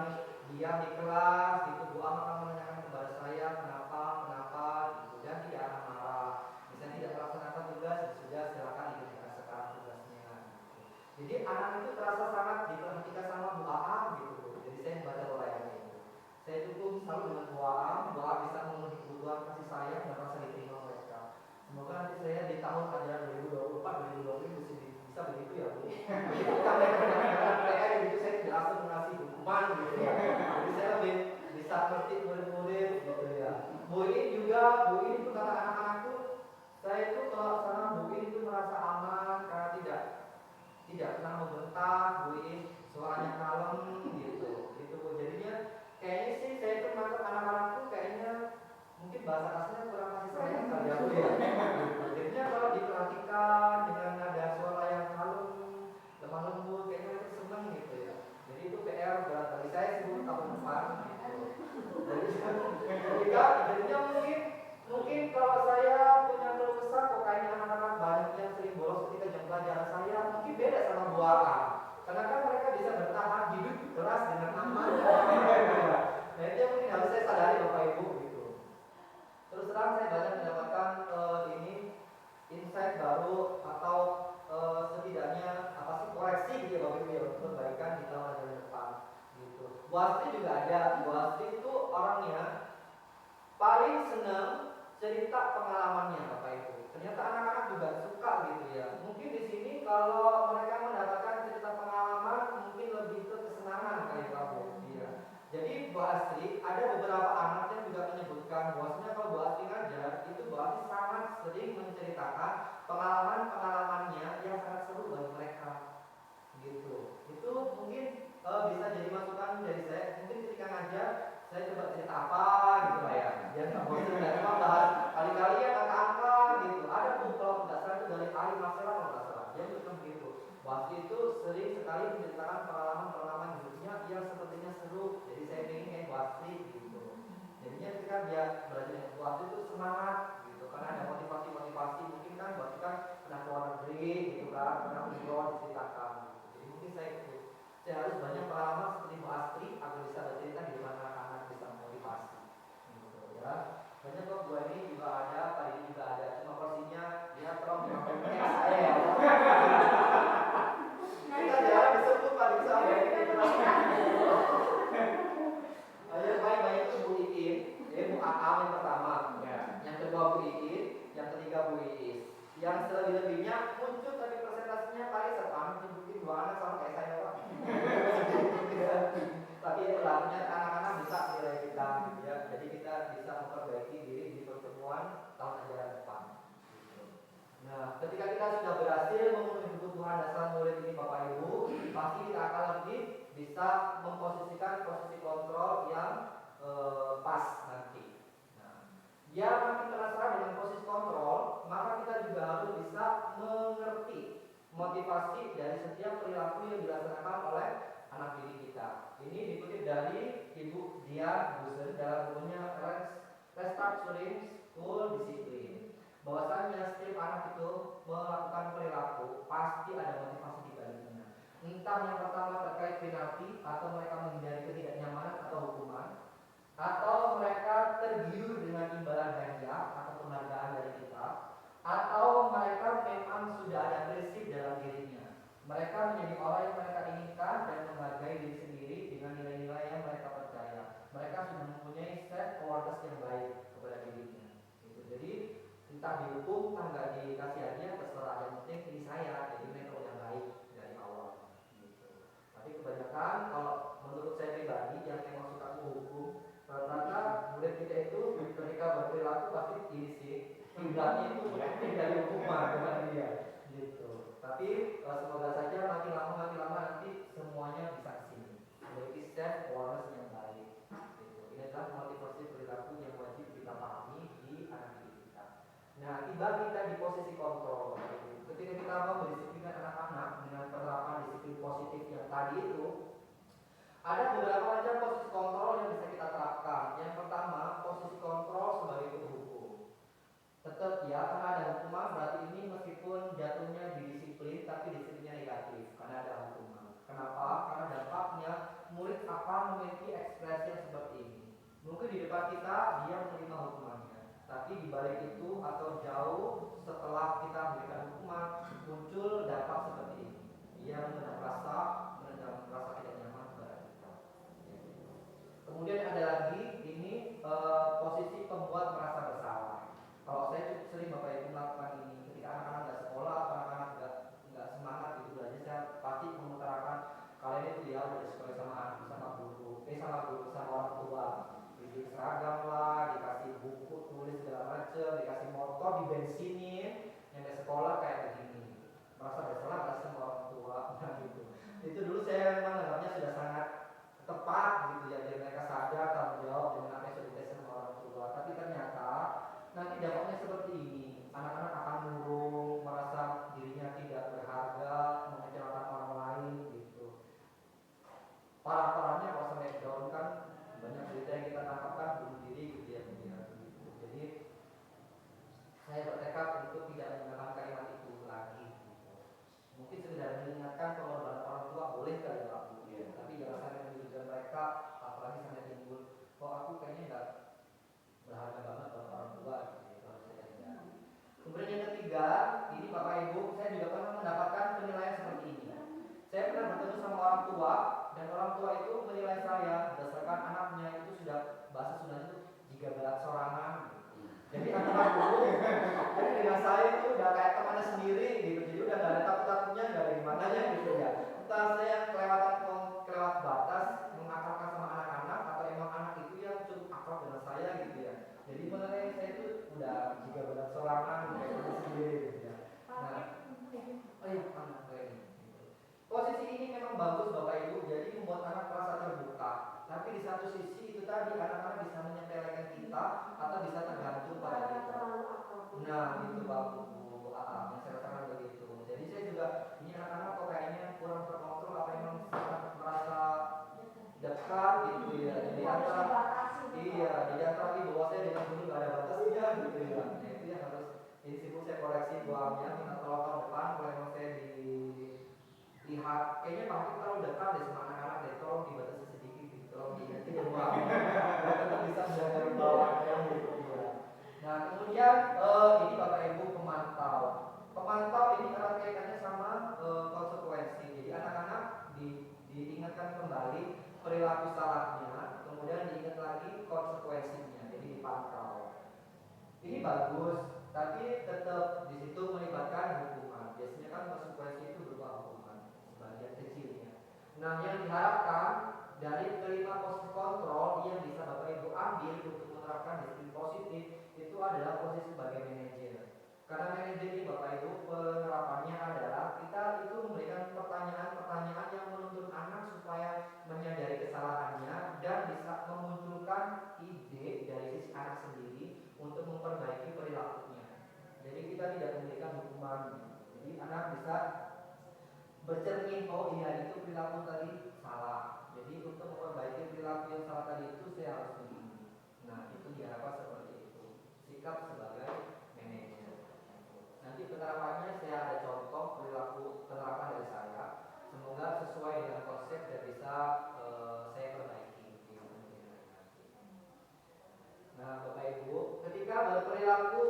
diam di kelas, gitu Bu Aam akan menanyakan kepada saya kenapa gitu dan tidak akan marah. Misalnya tidak melaksanakan tugas, sudah silakan dikerjakan sekarang tugasnya. Jadi anak itu terasa sangat diperhatikan sama Bu Aam gitu. Jadi saya membaca uraiannya itu. Saya cukup selalu dengan Bu Aam bisa memenuhi kebutuhan kasih sayang dan rasa diterima mereka. Semoga nanti saya di tahun ajaran 2024-2025 bisa begitu ya Bu. Jadi kalau PR itu saya tidak langsung mengasih hukuman gitu ya. Jadi saya lebih bisa ngerti murid-murid gitu ya. Bu ini itu kata anak-anakku, saya itu kalau sama Bu ini itu merasa aman karena tidak pernah membentak, Bu ini suaranya kalem gitu Bu. Jadinya kayaknya sih saya itu menangkap anak-anakku kayaknya mungkin bahasa kasarnya kurang kasih sayang kali ya Bu ya. Jadinya kalau diperhatikan dengan nada suara yang kalem, lemah lembut, kayaknya mereka senang gitu ya. Jadi itu PR berat bagi saya sebelum tahun depan gitu. Jadinya mungkin kalau saya punya keluh kesah kok kayaknya anak-anak banyak yang sering bolos ketika jam pelajaran saya mungkin beda sama Bu Aam. Karena kan mereka bisa bertahan hidup keras dengan aman. Nah itu yang mungkin harus saya sadari Bapak Ibu gitu. Terus terang saya banyak mendapatkan ini insight baru atau setidaknya apa sih koreksi gitu ya Bapak Ibu ya untuk perbaikan di tahun depan gitu. Bu Astri juga ada. Bu Astri itu orangnya paling senang cerita pengalamannya Bapak Ibu. Ternyata anak-anak juga suka gitu ya. Mungkin di sini kalau mereka mendapatkan cerita pengalaman mungkin lebih ke kesenangan kayak Pak Bu. Ya. Jadi Bu Astri ada beberapa anak yang juga menyebutkan bahwasanya kalau Bu Astri ngajar itu Bu Astri sangat sering menceritakan pengalaman-pengalamannya yang sangat seru bagi mereka. Gitu. bisa jadi masukan dari saya. Mungkin ketika ngajar saya coba cerita apa gitu lah ya, biar nggak bosan dan cuma bahas kali-kali ya angka-angka gitu. Ada tuh kalau nggak salah itu dari Ali Masela kalau nggak salah, dia bilang begitu. Waktu itu sering sekali menceritakan pengalaman hidupnya yang sepertinya seru, jadi saya ingin kayak Wasri gitu. Jadinya ketika dia belajar yang waktu itu semangat gitu, karena ada motivasi mungkin kan waktu kan pernah keluar negeri gitu kan, pernah umroh diceritakan gitu. Jadi mungkin saya harus banyak pengalaman seperti Bu Astri agar bisa bercerita di depan anak-anak, bisa motivasi gitu ya. Banyak kok Bu ini juga ada, Pak ini juga ada, cuma porsinya dia tolong dimakan kayak saya ya. Kita jarang disebut Pak Disa ya. Ayo baik itu Bu Iin, Bu Aam yang pertama, yang kedua Bu Iin, yang ketiga Bu Iis. Yang selebih-lebihnya muncul tapi presentasinya paling sepanjang nyebutin dua anak sama kayak saya Pak. Tapi itulah ternyata anak-anak bisa nilai kita gitu ya. Jadi kita bisa memperbaiki diri di pertemuan tahun ajaran depan. Nah, ketika kita sudah berhasil memenuhi kebutuhan dasar murid ini Bapak Ibu, pasti kita akan lebih bisa memposisikan posisi kontrol yang pas nanti. Nah, biar makin penasaran dengan posisi kontrol, maka kita juga harus bisa mengerti motivasi dari setiap perilaku yang dilaksanakan oleh anak didik kita. Ini dikutip dari Ibu Dian Buser dalam bukunya Restructuring School Discipline. Bahwasanya setiap anak itu melakukan perilaku pasti ada motivasi di baliknya. Entah yang pertama terkait penalti atau mereka menghindari ketidaknyamanan atau hukuman, atau mereka tergiur dengan imbalan hadiah atau penghargaan dari kita, atau mereka memang sudah ada prinsip dalam dirinya. Mereka menjadi orang yang mereka inginkan dan menghargai diri sendiri dengan nilai-nilai yang mereka percaya. Mereka sudah mempunyai set awareness yang baik kepada dirinya. Gitu. Jadi entah dihukum, entah nggak dikasih hadiah, terserah. Yang penting ini saya, jadi mereka yang baik dari awal. Gitu. Tapi kebanyakan kalau menurut saya pribadi yang emang suka menghukum, rata-rata murid kita itu ketika berperilaku pasti ini sih, tinggalnya itu mungkin dari hukuman dengan dia. Gitu. Tapi semoga saja makin lama nanti semuanya bisa kesini. Memiliki set awareness yang baik. Gitu. Ini adalah motivasi perilaku yang wajib kita pahami di anak didik kita. Nah, tiba kita di posisi kontrol. Ketika kita mau mendisiplinkan anak-anak dengan penerapan disiplin positif yang tadi itu, ada beberapa macam posisi kontrol yang bisa kita terapkan. Yang pertama, posisi kontrol sebagai penghukum. Tetap ya, karena ada hukuman berarti ini meskipun jatuhnya di disiplin, tapi disiplinnya negatif karena ada hukuman. Kenapa? Karena dampaknya murid akan memiliki ekspresi yang seperti ini. Mungkin di depan kita dia menerima hukumannya, tapi di balik itu atau jauh setelah kita memberikan hukuman muncul dampak seperti ini. Dia merasa tidak nyaman kepada kita. Kemudian ada lagi ini posisi pembuat merasa bersalah. Kalau saya sering Bapak Ibu melakukan ini ketika anak-anak nggak sekolah, anak-anak nggak semangat gitu belajar, saya pasti mengutarakan kalian itu ya udah sekolah sama guru, sama orang tua, diberi seragam lah, dikasih buku tulis segala macam, dikasih motor, dibensinin, yang ke sekolah kayak begini, merasa bersalah nggak sama orang tua, nah gitu. Itu dulu saya memang anggapnya sudah sangat tepat gitu ya, biar mereka sadar tanggung jawab dengan apa yang sudah dikasih sama orang tua. Tapi ternyata nanti dampaknya seperti ini, anak-anak akan murung, merasa dirinya tidak berharga, mengecewakan orang lain gitu. Parah-parahnya kalau sampai down kan banyak berita yang kita tangkapkan bunuh diri gitu ya, gitu. Jadi saya bertekad untuk tidak menggunakan kalimat itu lagi. Gitu. Mungkin sekedar mengingatkan pengorbanan orang tua boleh kali Pak Bu, tapi jangan sampai menunjukkan mereka, apalagi sampai timbul, kok aku kayaknya nggak berharga banget buat orang tua gitu, harus saya hindari. Kemudian yang ketiga, ini Bapak Ibu, saya juga pernah mendapatkan penilaian seperti ini. Saya pernah bertemu sama orang tua dan orang tua itu menilai saya berdasarkan anaknya itu sudah bahasa Sundanya itu jika berat sorangan. Jadi anak dulu, jadi dengan saya itu udah kayak temannya sendiri gitu, jadi udah nggak ada takut-takutnya, nggak ada gimananya gitu ya. Entah saya kelewat batas mengakrabkan sama anak-anak atau emang anak itu yang cukup akrab dengan saya gitu ya. Jadi menilai saya itu udah jika berat sorangan kayak teman sendiri gitu ya. Nah, oh iya anak kayak ini. Posisi ini memang bagus Bapak Ibu, jadi membuat anak merasa terbuka. Tapi di satu sisi itu tadi anak-anak bisa menyepelekan kita atau bisa tergantung pada kita. Nah, itu Bapak Ibu, yang saya katakan begitu. Jadi saya juga ini anak-anak kok kayaknya kurang terkontrol apa memang sangat merasa dekat gitu ya. Jadi antara jadi antara di bawah saya dengan guru gak ada batasnya gitu ya. Nah, itu yang harus ini sibuk saya koreksi buahnya. Minta tolong tahun depan kalau memang saya dilihat kayaknya Pak Hakim terlalu dekat deh sama anak-anak deh, tolong dibatasi sedikit gitu, tolong diganti ya buahnya tetap bisa menjaga bawahnya gitu ya. Nah kemudian ini Bapak Ibu pemantau ini erat kaitannya sama konsekuensi. Jadi anak-anak diingatkan kembali perilaku salahnya, kemudian diingat lagi konsekuensinya, jadi dipantau. Ini bagus, tapi tetap di situ melibatkan hukuman. Biasanya kan konsekuensi itu berupa hukuman sebagian kecilnya. Nah, yang diharapkan dari kelima posisi kontrol yang bisa Bapak Ibu ambil untuk menerapkan disiplin positif itu adalah posisi sebagai manajer. Karena manajer ini Bapak Ibu penerapannya adalah kita itu memberikan pertanyaan-pertanyaan yang menuntut anak supaya menyadari kesalahannya dan bisa memunculkan ide dari sisi anak sendiri untuk memperbaiki perilakunya. Jadi kita tidak memberikan hukuman. Jadi anak bisa bercermin, oh iya itu perilaku tadi salah. Jadi untuk memperbaiki perilaku yang salah tadi itu saya harus begini. Nah itu diharapkan seperti itu. Sikap sebagai manajer. Nanti penerapannya saya ada contoh perilaku penerapan dari saya. Semoga sesuai dengan konsep dan bisa saya perbaiki di kemudian hari nanti. Nah Bapak Ibu, ketika berperilaku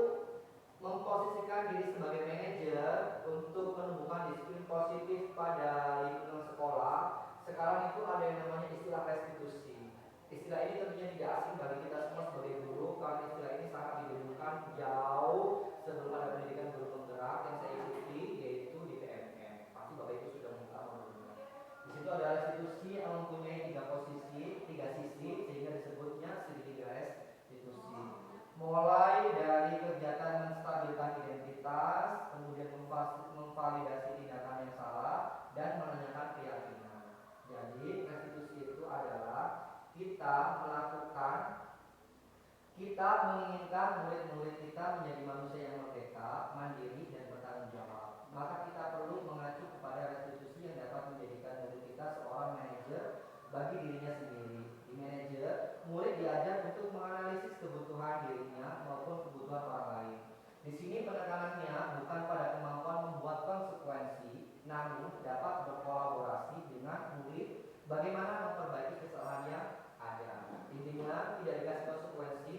memposisikan diri sebagai manajer untuk menumbuhkan disiplin positif pada lingkungan sekolah, sekarang itu ada yang namanya istilah restitusi. Istilah ini tentunya tidak asing bagi kita semua sebagai guru, karena istilah ini sangat didulukan jauh sebelum ada pendidikan guru penggerak yang saya ikuti, yaitu di PMM. Pasti Bapak Ibu sudah mengetahui. Di situ ada restitusi yang mempunyai tiga sisi, sehingga disebutnya segitiga restitusi. Mulai dari kegiatan menstabilkan identitas, kemudian memvalidasi tindakan yang salah, dan menanyakan keyakinan. Jadi restitusi itu adalah kita menginginkan murid-murid kita menjadi manusia yang merdeka, mandiri, dan bertanggung jawab. Maka kita perlu mengacu kepada restitusi yang dapat menjadikan murid kita seorang manajer bagi dirinya sendiri. Di manajer, murid diajar untuk menganalisis kebutuhan dirinya maupun kebutuhan orang lain. Di sini penekanannya bukan pada kemampuan membuat konsekuensi, namun dapat berkolaborasi dengan murid bagaimana memperbaiki kesalahan yang ada. Intinya tidak dikasih konsekuensi,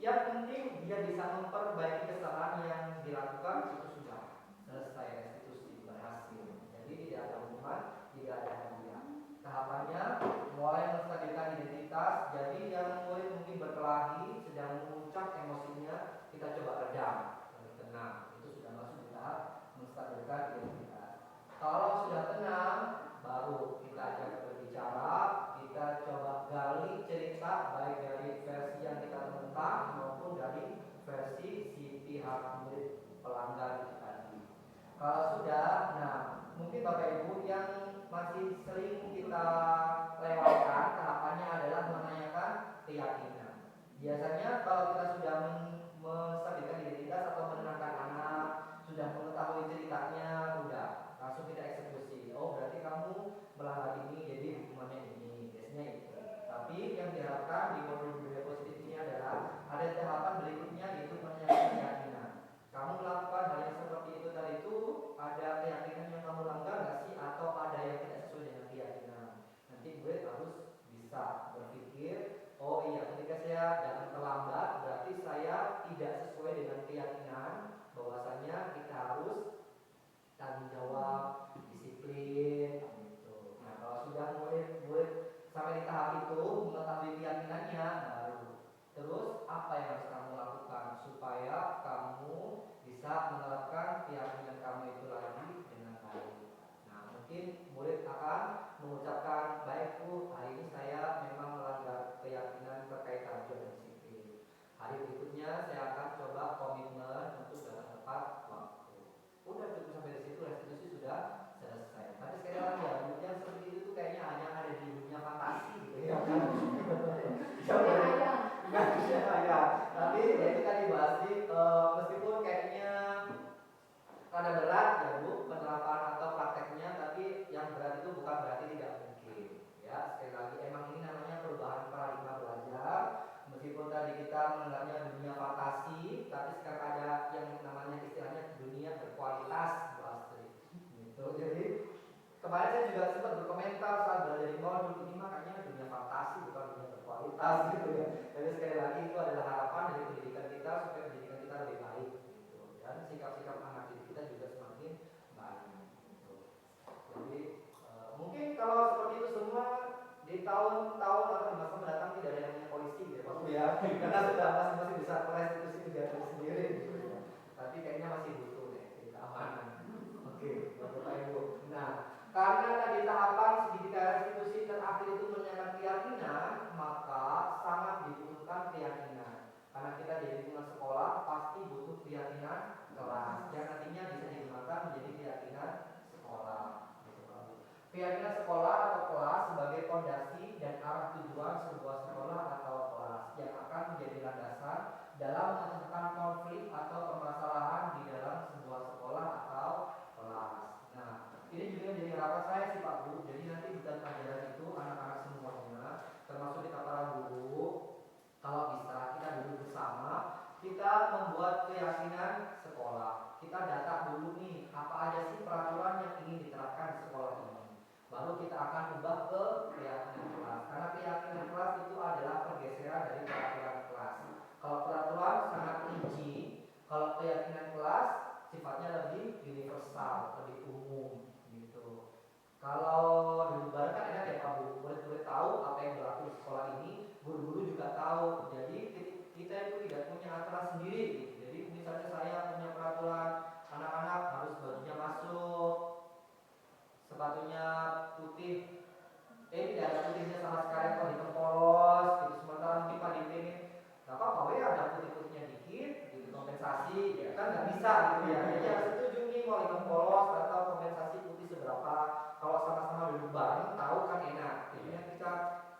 yang penting dia bisa memperbaiki kesalahan yang dilakukan, itu sudah selesai, restitusi berhasil. Jadi tidak ada hukuman, tidak ada hadiah. Tahapannya mulai menstabilkan identitas. Jadi yang murid mungkin berkelahi, sedang memuncak emosinya, kita coba redam, tenang. Itu sudah masuk di tahap menstabilkan identitas. Kalau sudah tenang, baru kita ajak berbicara, kita coba gali cerita baik dari versi yang kita tentang maupun dari versi si pihak murid pelanggar itu tadi. Kalau sudah, nah mungkin Bapak Ibu yang masih sering kita lewatkan tahapannya adalah menanyakan keyakinan. Biasanya kalau kita sudah menstabilkan identitas atau menenangkan anak, sudah mengetahui ceritanya, udah langsung kita eksekusi. Oh berarti kamu melanggar ini, jadi hukumannya ini. Biasanya itu. Tapi yang diharapkan di modul budaya positif ini adalah ada tahapan berikutnya, yaitu menanyakan keyakinan. Kamu melakukan hal yang seperti itu tadi itu, ada keyakinan yang kamu langgar nggak sih? Atau ada yang tidak sesuai dengan keyakinan? Nanti gue harus bisa berpikir, oh iya ketika saya datang terlambat berarti saya tidak sesuai dengan keyakinan bahwasanya kita harus tanggung jawab, disiplin, gitu. Nah kalau sudah murid sampai di tahap itu mengetahui keyakinannya, baru terus apa yang harus kamu lakukan supaya kamu bisa menerapkan keyakinan kamu itu lagi dengan baik. Nah mungkin murid akan mengucapkan, baik Bu, hari ini saya memang melanggar keyakinan terkait target dan disiplin. Hari berikutnya saya akan coba komitmen untuk datang tepat waktu. Udah cukup sampai di situ, restitusi sudah selesai. Tapi sekali lagi kelas gitu ya. Jadi sekali lagi itu adalah harapan dari pendidikan kita supaya pendidikan kita lebih baik gitu. Dan sikap-sikap anak didik kita juga semakin baik gitu. Jadi mungkin kalau seperti itu semua di tahun-tahun atau di masa mendatang tidak ada yang namanya polisi gitu ya, karena sudah masing-masing bisa merestitusi kegiatan sendiri gitu ya. Tapi kayaknya masih butuh deh keamanan. Oke, Bapak Ibu. Nah, karena tadi tahapan pendidikan restitusi terakhir itu menyatakan keyakinan, maka sangat dibutuhkan keyakinan. Karena kita di lingkungan sekolah pasti butuh keyakinan kelas yang nantinya bisa digunakan menjadi keyakinan sekolah. Keyakinan sekolah atau kelas sebagai fondasi dan arah tujuan sebuah sekolah atau kelas yang akan menjadi landasan dalam memecahkan konflik atau permasalahan di dalam sebuah sekolah atau kelas. Nah, ini juga menjadi harapan saya sih Pak Bu. Jadi nanti di dalam pelajaran itu anak-anak semuanya, termasuk kita para guru, kalau bisa kita duduk bersama, kita membuat keyakinan sekolah. Kita data dulu nih, apa aja sih peraturan yang ingin diterapkan di sekolah ini. Baru kita akan ubah ke keyakinan kelas. Karena keyakinan kelas itu adalah pergeseran dari peraturan kelas. Kalau peraturan sangat rinci, kalau keyakinan kelas sifatnya lebih universal, lebih umum gitu. Kalau di luar kan enak ya Pak Bu, murid-murid tahu apa yang berlaku di sekolah ini, guru-guru juga tahu. Jadi kita itu tidak punya aturan sendiri gitu. Jadi misalnya saya punya peraturan anak-anak harus bajunya masuk, sepatunya putih, tidak ada putihnya sama sekali atau hitam polos gitu. Sementara mungkin Pak Dipin nggak apa-apa ya ada putih-putihnya dikit gitu, kompensasi ya kan nggak bisa gitu ya. Jadi harus setuju nih mau hitam polos atau kompensasi putih seberapa. Kalau sama-sama duduk bareng tahu kan enak. Jadi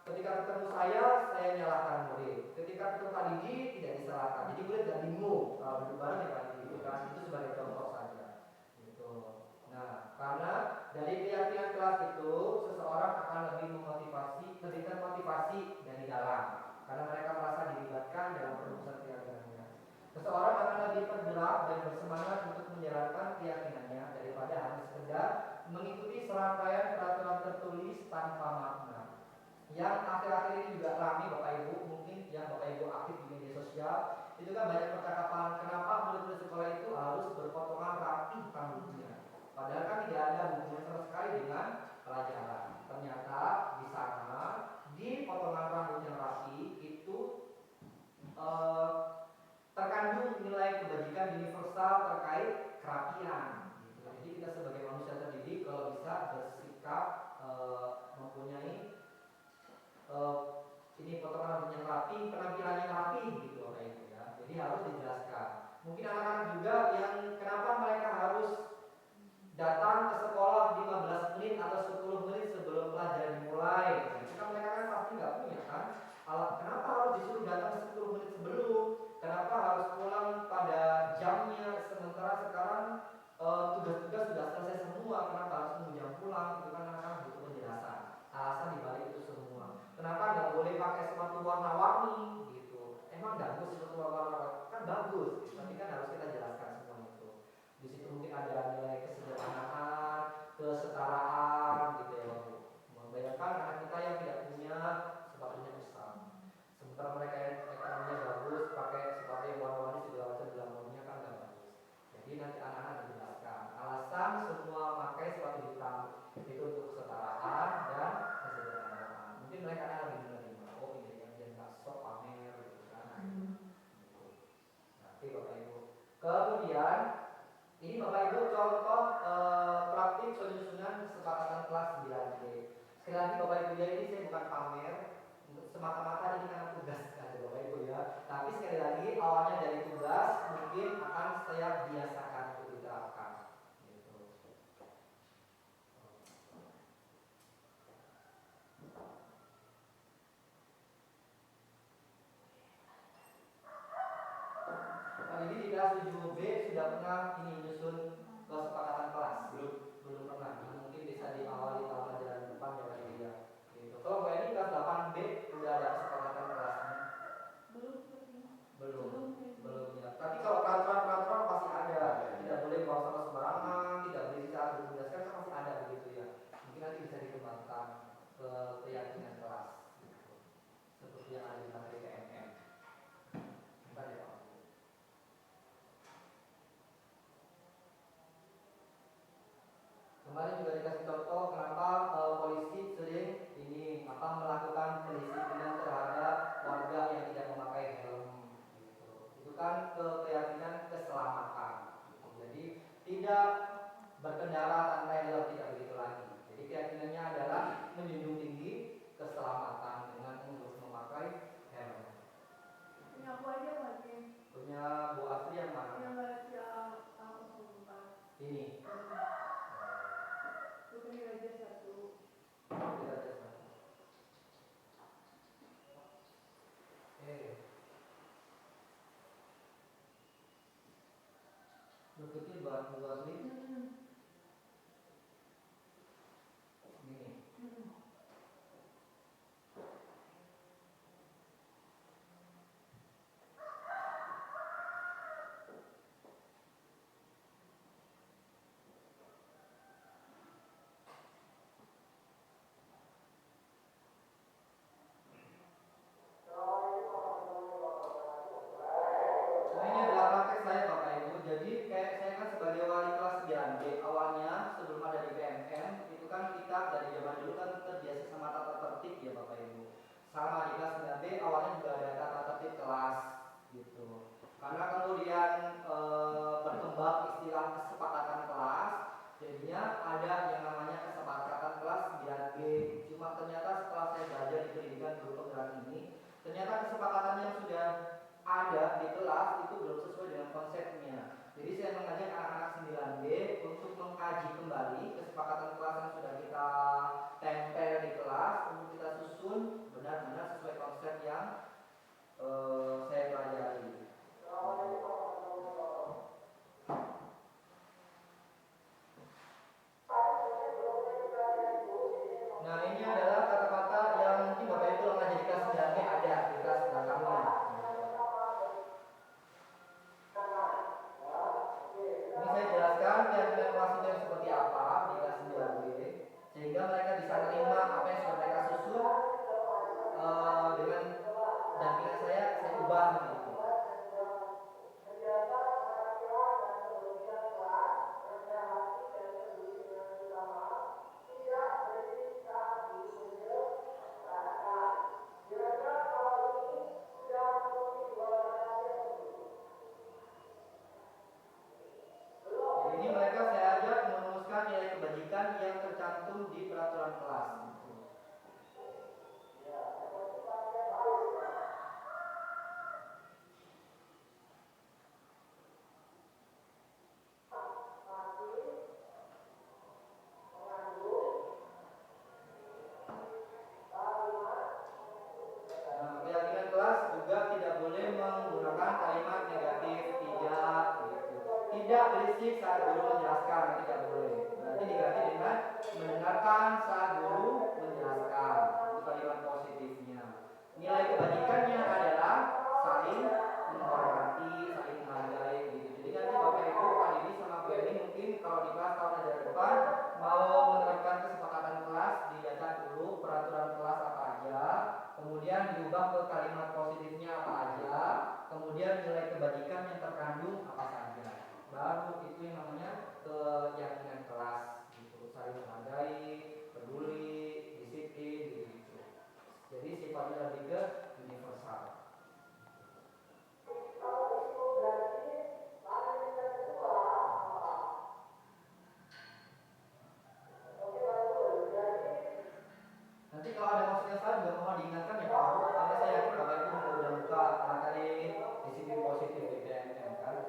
ketika ketemu saya nyalahkan murid. Ketika ketemu Pak Didi tidak disalahkan. Jadi murid nggak bingung kalau duduk bareng ya Pak Didi gitu kan. Itu sebagai contoh saja. Gitu. Nah, karena dari keyakinan kelas itu seseorang akan lebih termotivasi dari dalam karena mereka merasa dilibatkan dalam perumusan keyakinannya. Seseorang akan lebih tergerak dan bersemangat untuk menjalankan keyakinannya daripada hanya sekedar mengikuti serangkaian peraturan tertulis tanpa makna. Yang akhir-akhir ini juga ramai Bapak Ibu, mungkin yang Bapak Ibu aktif di media sosial, itu kan banyak percakapan kenapa murid-murid sekolah itu harus berpotongan rapi rambutnya. Padahal kan tidak ada hubungan sama sekali dengan pelajaran. Ternyata di sana di potongan rambut yang rapi itu terkandung nilai kebajikan universal terkait kerapian. Gitu. Jadi kita sebagai manusia terdidik kalau bisa bersikap mempunyai ini potongan rambut yang rapi, penampilan yang rapi gitu Bapak Ibu ya. Jadi harus dijelaskan. Mungkin anak-anak juga yang kenapa mereka harus datang ke sekolah 15 menit atau 10 menit sebelum pelajaran dimulai. Karena mereka kan pasti nggak punya kan. Kenapa harus disuruh datang 10 menit sebelum? Kenapa harus pulang pada jamnya? Sementara sekarang tugas-tugas sudah selesai semua. Kenapa harus nunggu jam pulang? Itu kan anak-anak butuh penjelasan. Alasan dibalik itu semua. Kenapa nggak boleh pakai sepatu warna-warni gitu? Emang bagus sepatu warna-warni? Kan bagus. Gitu. Tapi kan harus kita jelaskan semua itu. Di situ mungkin ada nilai kesederhanaan, kesetaraan gitu ya Bu. Membayangkan anak kita yang tidak punya sepatunya besar, sementara mereka yang ekonominya bagus pakai sepatu yang warna-warni segala macam glamornya kan nggak bagus. Jadi nanti anak-anak dijelaskan alasan semua pakai sepatu hitam itu untuk kesetaraan dan kesederhanaan. Mungkin mereka akan lebih menerima. Oh ini yang dia nggak sok pamer gitu kan. Nanti Bapak Ibu. Kemudian ini Bapak Ibu contoh praktik penyusunan kesepakatan kelas 9D. Sekali lagi Bapak Ibu ya, ini saya bukan pamer, semata-mata ini karena tugas aja Bapak Ibu ya. Tapi sekali lagi awalnya dari tugas mungkin akan saya biasakan untuk diterapkan. Gitu. Nah, ini di kelas 7B sudah pernah ini menyusun kesepakatan kelas? Belum pernah. Mungkin bisa diawali tahun pelajaran depan ya Pak ya. Gitu. Kalau Bu ini kelas 8B sudah ada kesepakatan kelasnya? Belum ya. Tapi kalau peraturan-peraturan pasti ada. Tidak boleh buang sampah sembarangan, tidak boleh saat bertugaskan kan masih ada begitu ya. Mungkin nanti bisa dikembangkan ke keyakinan kelas. Gitu. Seperti yang ada tidak berkendara tanpa helm, tidak begitu lagi. Jadi keyakinannya adalah menjunjung tinggi keselamatan dengan terus memakai helm. Punya aku aja mungkin. Punya Bu Asri yang mana? Yang baca aku sumpah. Ini. Itu beli aja satu. Tidak ada satu. Lu kecil banget Bu Asri. Ini. Nah, ini adalah praktek saya Bapak Ibu. Jadi kayak saya kan sebagai wali kelas 9B, awalnya sebelum ada di PMM itu kan kita dari zaman dulu kan terbiasa sama tata tertib ya Bapak Ibu. Sama di kelas 9B awalnya juga ada tata tertib kelas gitu. Karena kemudian berkembang istilah kesepakatan kelas, jadinya ada yang namanya kesepakatan kelas 9B. Cuma ternyata setelah saya belajar di pendidikan guru penggerak ini, ternyata kesepakatan yang sudah ada di kelas itu belum sesuai dengan konsepnya. Jadi saya mengajak anak-anak 9B untuk mengkaji kembali kesepakatan kelas yang sudah kita tempel di kelas untuk kita susun benar-benar sesuai konsep yang saya pelajari. Nah, ini adalah kata-kata yang mungkin Bapak Ibu kalau ngajar di kelas 9B ada di kelas belakangnya. Ini saya jelaskan keyakinan kelas itu yang seperti apa di kelas 9B sehingga mereka bisa menerima apa yang sudah mereka susun dengan dampingan saya ubah gitu. Jadi mereka saya ajak merumuskan nilai kebajikan yang tercantum di peraturan kelas. Nah, keyakinan kelas juga tidak boleh menggunakan kalimat negatif, tidak gitu. Tidak berisik saat guru menjelaskan, tidak boleh. Berarti diganti dengan mendengarkan saat guru menjelaskan. Itu kalimat positifnya. Nilai kebajikannya adalah saling menghormati, saling menghargai gitu. Jadi nanti Bapak Ibu hari ini sama Bu Eni mungkin kalau di kelas tahun ajaran depan mau menerapkan kesepakatan kelas, dibaca dulu peraturan kelas apa aja, kemudian diubah ke kalimat positifnya apa aja, kemudian nilai kebajikan yang terkandung apa saja. Baru itu yang namanya keyakinan kelas gitu, saling menghargai, peduli, disiplin gitu. Jadi sifatnya lebih ke universal. Nanti kalau ada maksudnya salah juga mohon diingatkan ya Pak Aru, karena saya yakin Bapak Ibu udah buka materi disiplin positif di PMM kan.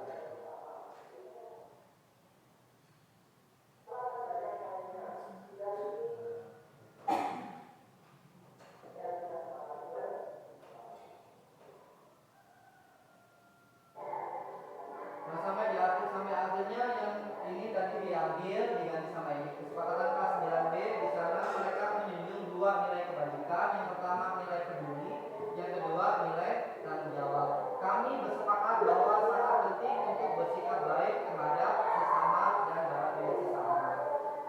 Nah sampai akhirnya yang ini tadi diambil diganti sama ini kesepakatan kelas 9B. Di sana mereka menunjukkan dua nilai kebajikan. Yang pertama nilai peduli, yang kedua nilai tanggung jawab. Kami bersepakat bahwa sangat penting untuk bersikap baik terhadap sesama dan dalam diri sesama.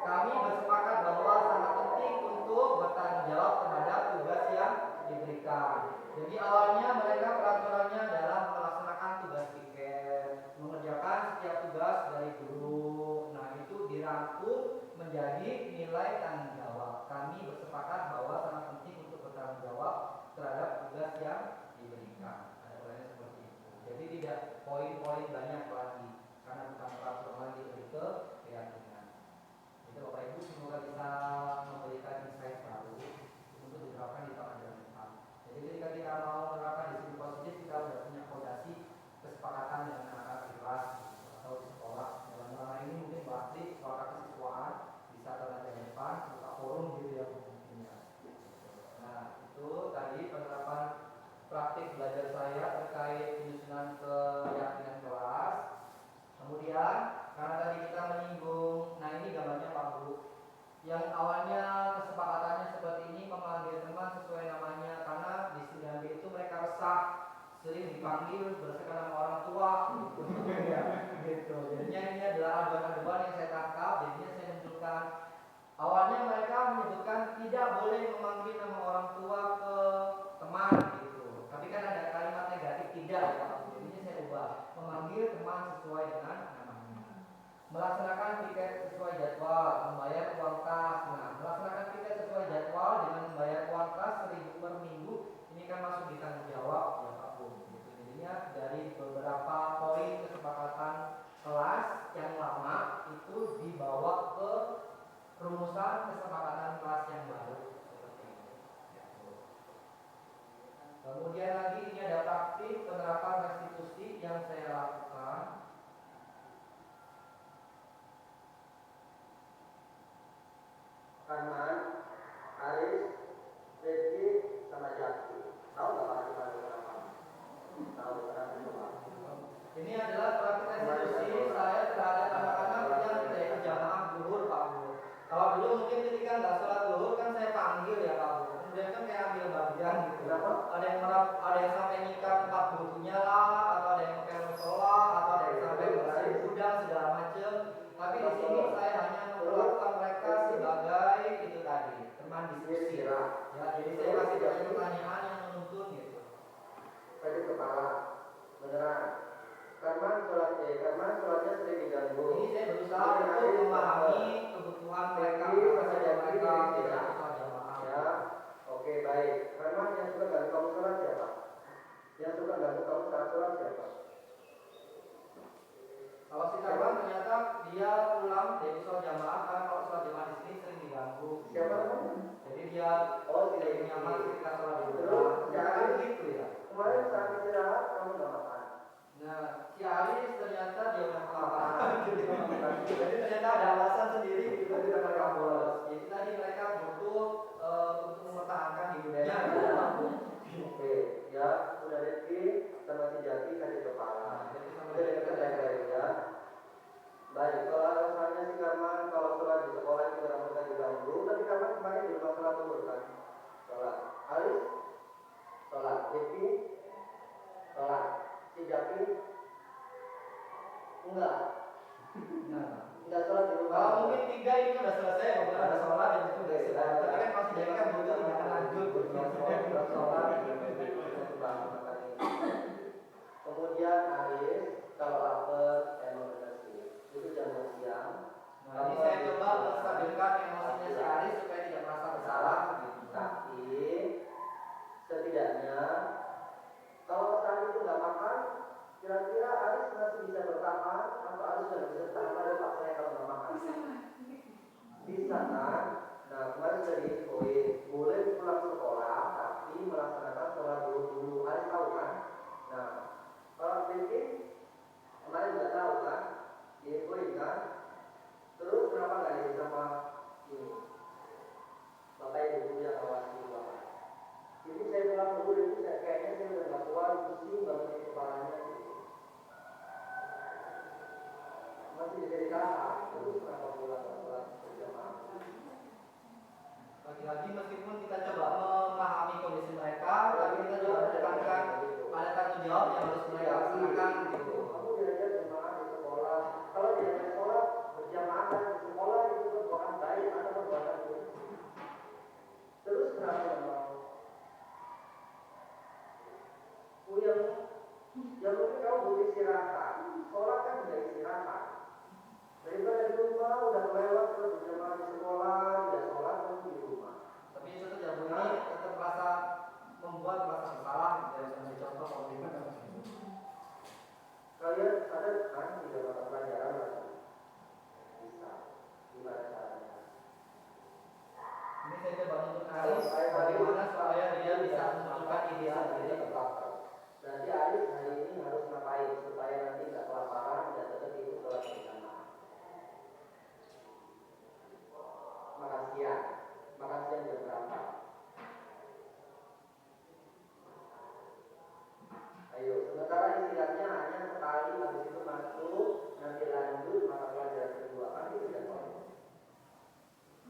Kami bersepakat bahwa sangat penting untuk bertanggung jawab terhadap tugas yang diberikan. Jadi awalnya mereka peraturannya adalah melaksanakan tugas piket, mengerjakan setiap tugas dari guru. Nah itu dirangkum menjadi nilai tanggung jawab. Kami bersepakat bahwa sangat penting untuk bertanggung jawab terhadap tugas yang diberikan. Ada poinnya seperti itu. Jadi tidak poin-poin banyak lagi karena bukan peraturan lagi, lebih ke melaksanakan piket sesuai jadwal, membayar uang kas. Nah, melaksanakan piket sesuai jadwal dengan membayar uang kas 1.000 per minggu ini kan masuk di tanggung jawab ya Pak Bu. Gitu. Jadinya dari beberapa poin kesepakatan kelas yang lama itu dibawa ke rumusan kesepakatan kelas yang baru seperti ini. Gitu. Kemudian lagi ini ada praktik penerapan restitusi yang saya lakukan. Karman, Aris, Rizky, sama Jaki. Tahu nggak Pak Arifan itu kenapa? Tahu kenapa itu Pak? Ini adalah praktik restitusi saya terhadap anak-anak yang tidak ikut jamaah zuhur Pak Bu. Kalau dulu mungkin ketika nggak sholat zuhur kan saya panggil ya Pak Bu. Kemudian kan saya ambil bagian gitu. Kenapa? Ada yang sampai nyikat 4 bukunya lah, atau ada yang pakai musola, atau ada yang sampai bersihin gudang segala macam. Tapi di sini saya hanya memperlakukan mereka sebagai itu tadi teman diskusi. Ya, jadi saya kasih pertanyaan yang menuntun gitu. Tadi kepala, beneran. Karman sholatnya sering diganggu. Ini saya berusaha untuk memahami kebutuhan mereka saja mereka tidak sholat jamaah. Ya, oke baik. Karman yang suka ganggu kamu sholat siapa? Yang suka ganggu kamu saat sholat siapa? Kalau si Tarwan ternyata dia pulang dari sholat jamaah karena kalau sholat jamaah di sini sering diganggu. Siapa namanya? Jadi dia tidak nyaman ketika sholat di rumah. Terus, Jangan gitu ya. Kemarin saat istirahat kamu nggak makan. Nah, si Aris ternyata dia udah kelaparan. Jadi ternyata ada alasan sendiri gitu kita mereka bolos. Jadi tadi mereka butuh untuk mempertahankan hidupnya. Oke, ya udah Rizky sama si Jaki kasih kepala. Jadi sama Udah dekat ya. Baik, kalau alasannya si Karman kalau sholat di sekolah itu tidak mereka diganggu, tapi Karman kemarin di rumah sholat dulu kan? Sholat. Aris, sholat. Rizky, sholat. Si Jaki, enggak. Nah, Enggak sholat di rumah. kalau mungkin 3 ini udah selesai, kemudian ada sholat dan itu udah selesai. Tapi kan masih jadi kan butuh tindakan lanjut. Kemudian Aris kalau lapar emang benar sih itu jam siang. Nah, ini saya coba menstabilkan emosinya si Aris supaya tidak merasa bersalah. Gitu. Tapi setidaknya kalau saat itu nggak makan, kira-kira Aris masih bisa bertahan atau Aris sudah bisa bertahan pada Pak saya kalau nggak makan? Bisa kan? Nah kemarin sudah diinfoin boleh pulang sekolah tapi melaksanakan sholat dulu. Aris tahu kan? Nah kalau Rizky kemarin nggak tahu kan? Diinfoin kan? Terus kenapa nggak diinfoin sama ini? Bapak ibu yang awasi bapak. Jadi saya pulang dulu itu kayaknya saya udah nggak kuat, pusing banget di kepalanya gitu. Masih bisa ditahan. Terus kenapa pulang sholat berjamaah? Lagi-lagi meskipun kita coba memahami kondisi mereka, tapi kita juga menekankan ada tanggung jawab yang harus mereka laksanakan gitu. Kamu diajar jemaah di sekolah. Kalau diajar sholat berjamaah kan di sekolah itu perbuatan baik atau perbuatan buruk. Terus kenapa yang mau? Yang mungkin kamu butuh istirahat. Sholat kan udah istirahat. Daripada di rumah udah kelewat terus berjamaah di sekolah, tidak sholat kan di rumah. Tapi itu tuh jamu ini tetap merasa membuat merasa bersalah. Saya bisa contoh kalau gimana. Kalian ada kan di dalam mata pelajaran lagi? Bisa. Gimana caranya? Ini saya coba untuk Aris bagaimana supaya dia bisa memunculkan ide sendiri. Nanti Aris hari ini harus ngapain supaya nanti tidak kelaparan dan tetap ikut sholat berjamaah. Makan siang jam berapa? Ayo, sementara istirahatnya hanya sekali, habis itu masuk, nanti lanjut mata pelajaran kedua kan itu jadwalnya.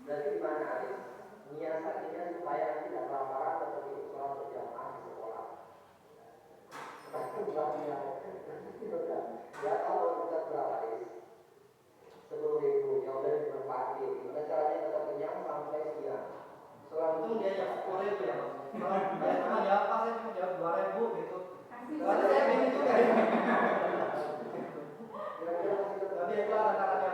Berarti di mana Aris? Menyiasatinya supaya nanti tidak kelaparan tetap ikut sholat berjamaah di sekolah. Ya kalau kita berapa Aris? 10.000, ya udah dimanfaatin. Gimana caranya tetap kenyang sampai siang? Untung dia yang 10.000 ya. Kalau dia cuma jawab pas saya cuma jawab 2.000 gitu. Soalnya saya bingung juga. Tapi itu ada caranya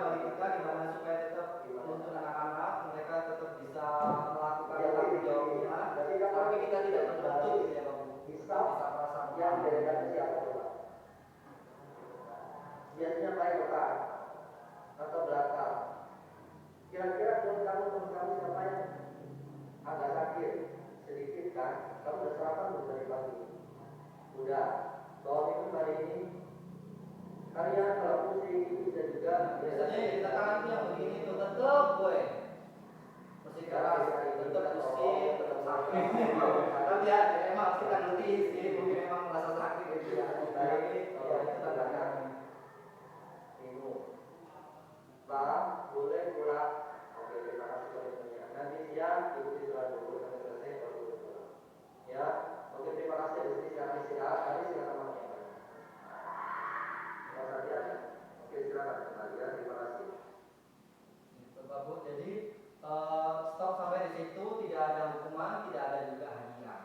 atau belakang. Kira-kira buat kamu teman kamu siapa yang agak sakit sedikit kan? Kamu udah sarapan belum dari pagi? Udah. Bawa minum hari ini. Kalian kalau pusing bisa juga. Biasanya yang kita tangan itu yang begini tuh tetep gue masih keras, tetep pusing, tetep sakit. Tapi ya emang kita ngerti sih, mungkin emang merasa sakit gitu ya. Dari ya itu tandanya. Minum. Pak, boleh pulang. Oke, terima kasih komitmennya. Nanti siang ikuti sholat dulu sampai selesai baru boleh pulang. Ya, oke terima kasih. Di sini silakan istirahat. Tadi silakan menyampaikan. Mas Adi ada? Oke silakan Mas Adi ya. Terima kasih. Gitu, Pak Bu. Jadi stop sampai di situ, tidak ada hukuman, tidak ada juga hadiah.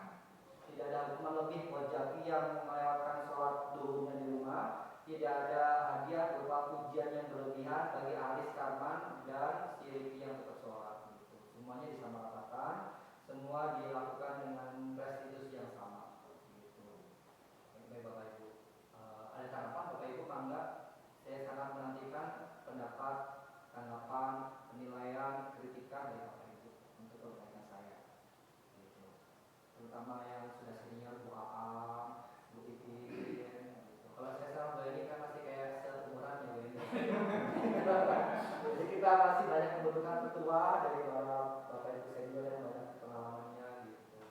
Tidak ada hukuman lebih buat jaki yang melewatkan sholat duhurnya di rumah. Tidak ada hadiah berupa pujian yang berlebihan bagi ahli karman dan si Riki yang tetap sholat. Gitu. Semuanya disamaratakan, semua dilakukan dengan restitusi yang sama. Gitu. Baik Bapak Ibu, ada tanggapan Bapak Ibu apa enggak? Saya sangat menantikan pendapat, tanggapan, penilaian, kritikan dari Bapak Ibu untuk perbaikan saya. Gitu. Terutama yang sudah senior Bu Aam, Bu Titin. Gitu. Kalau saya sama Bu Eni kan masih kayak seumuran ya Bu Eni. Jadi kita masih banyak membutuhkan ketua dari para Bapak Ibu senior yang banyak pengalamannya gitu.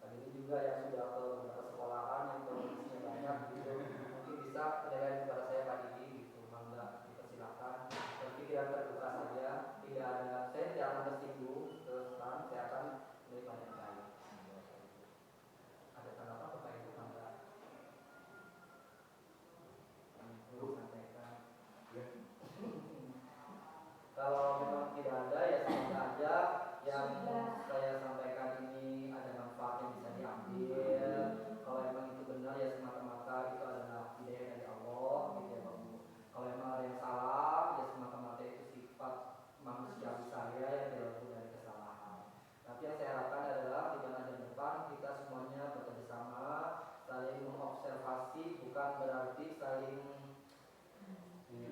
Tadi itu juga yang sudah ke beberapa sekolahan yang kondisinya banyak gitu. Mungkin bisa penilaian kepada saya Pak Didi gitu. Mangga dipersilakan. Berpikiran terbuka saja. Tidak ada, saya tidak akan tersinggung terus terang. Saya akan menerima yang baik. Ada tanggapan Bapak Ibu mangga? Ibu sampaikan. Kalau memang tidak ada ya semoga aja yang saya sampaikan ini ada manfaat yang bisa diambil. Kalau memang itu benar ya semata-mata itu adalah hidayah dari Allah gitu ya Pak Bu. Kalau memang ada yang salah ya semata-mata itu sifat manusia saya yang tidak lepas dari kesalahan. Tapi yang saya harapkan adalah di bulan depan kita semuanya bekerja sama, saling mengobservasi, bukan berarti saling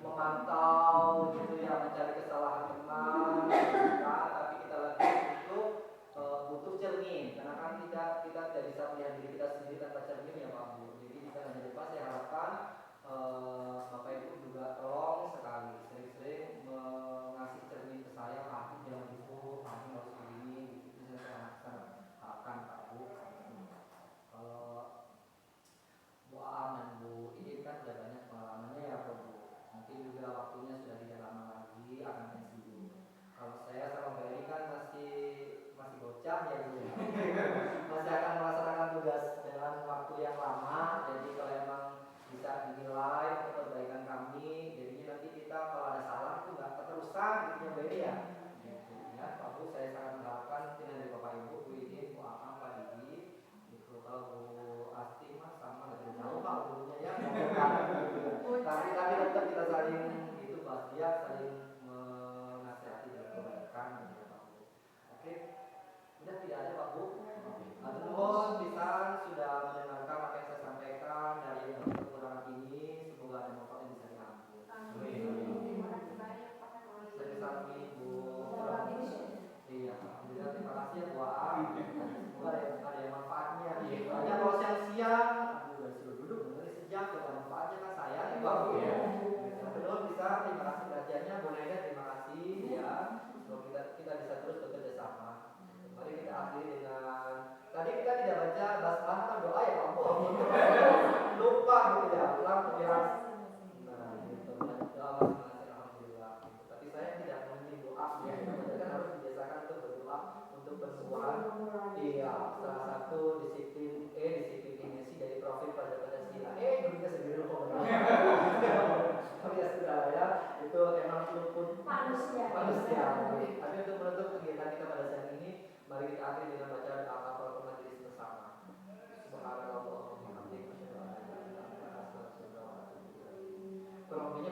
memantau gitu ya, mencari kesalahan teman gitu kan, tapi kita lagi untuk butuh cermin karena kan kita tidak bisa melihat diri kita sendiri tanpa cermin ya Pak Bu. Jadi di bulan depan saya harapkan Bapak Ibu juga tolong sekali sering-sering mengasih cermin ke saya, Pak jangan gitu, Pak harus begini gitu. Itu saya sangat harapkan Pak Bu. Kalau Bu Aam dan Bu Idin kan sudah banyak pengalamannya ya Pak Bu. Mungkin juga waktunya sudah tidak lama lagi akan pensiun. Kalau saya sama Mbak Eri kan masih bocah ya Bu. Masih akan melaksanakan tugas dengan waktu yang lama. Jadi kalau emang bisa dinilai untuk perbaikan kami, jadinya nanti kita kalau ada salah itu nggak keterusan gitu ya Mbak Eri ya. Gitu ya Pak Bu, saya sangat mengharapkan dengan dari Bapak Ibu, Bu Idin, Bu Aam, Pak Didi. Gitu. Kalau Bu Asti mah sama nggak jauh Pak umurnya ya. Tapi tetap kita saling itu pasti ya saling menasihati dan kebaikan gitu Pak Bu. Oke, udah tidak ada Pak Bu. Nuhun pisan sudah mendengarkan apa yang saya sampaikan dari yang kekurangan ini, semoga ada manfaat yang bisa diambil. Terima kasih banyak Pak. Sami Bu. Iya, alhamdulillah terima kasih ya Bu Aam. Semoga ada yang manfaatnya. Soalnya kalau siang-siang, aduh dari suruh duduk bener sejam ada manfaatnya kan saya ya Pak Bu ya. Belum bisa, terima kasih perhatiannya, Bu Neda terima kasih ya. Semoga kita bisa terus bekerja sama. Mari kita akhiri dengan tadi kita tidak baca basmalah kan doa ya Pak Bu. Lupa gitu ya, ulang ya. Nah, gitu. Doa masing-masing alhamdulillah. Tapi saya tidak menyinggung doa ya. Kita kan harus dibiasakan untuk berdoa untuk penyembuhan. Iya, salah satu disiplin Inesi dari profil pada Pancasila. Gurunya sendiri lupa benar. Tapi ya sudah ya, itu emang luput manusia. Tapi untuk menutup kegiatan kita pada saat ini, mari kita akhiri dengan baca doa kafaratul majelis bersama. Subhanallah wa bihamdihi asyhadu an la ilaha illa anta astaghfiruka wa atubu ilaik. Kurang lebihnya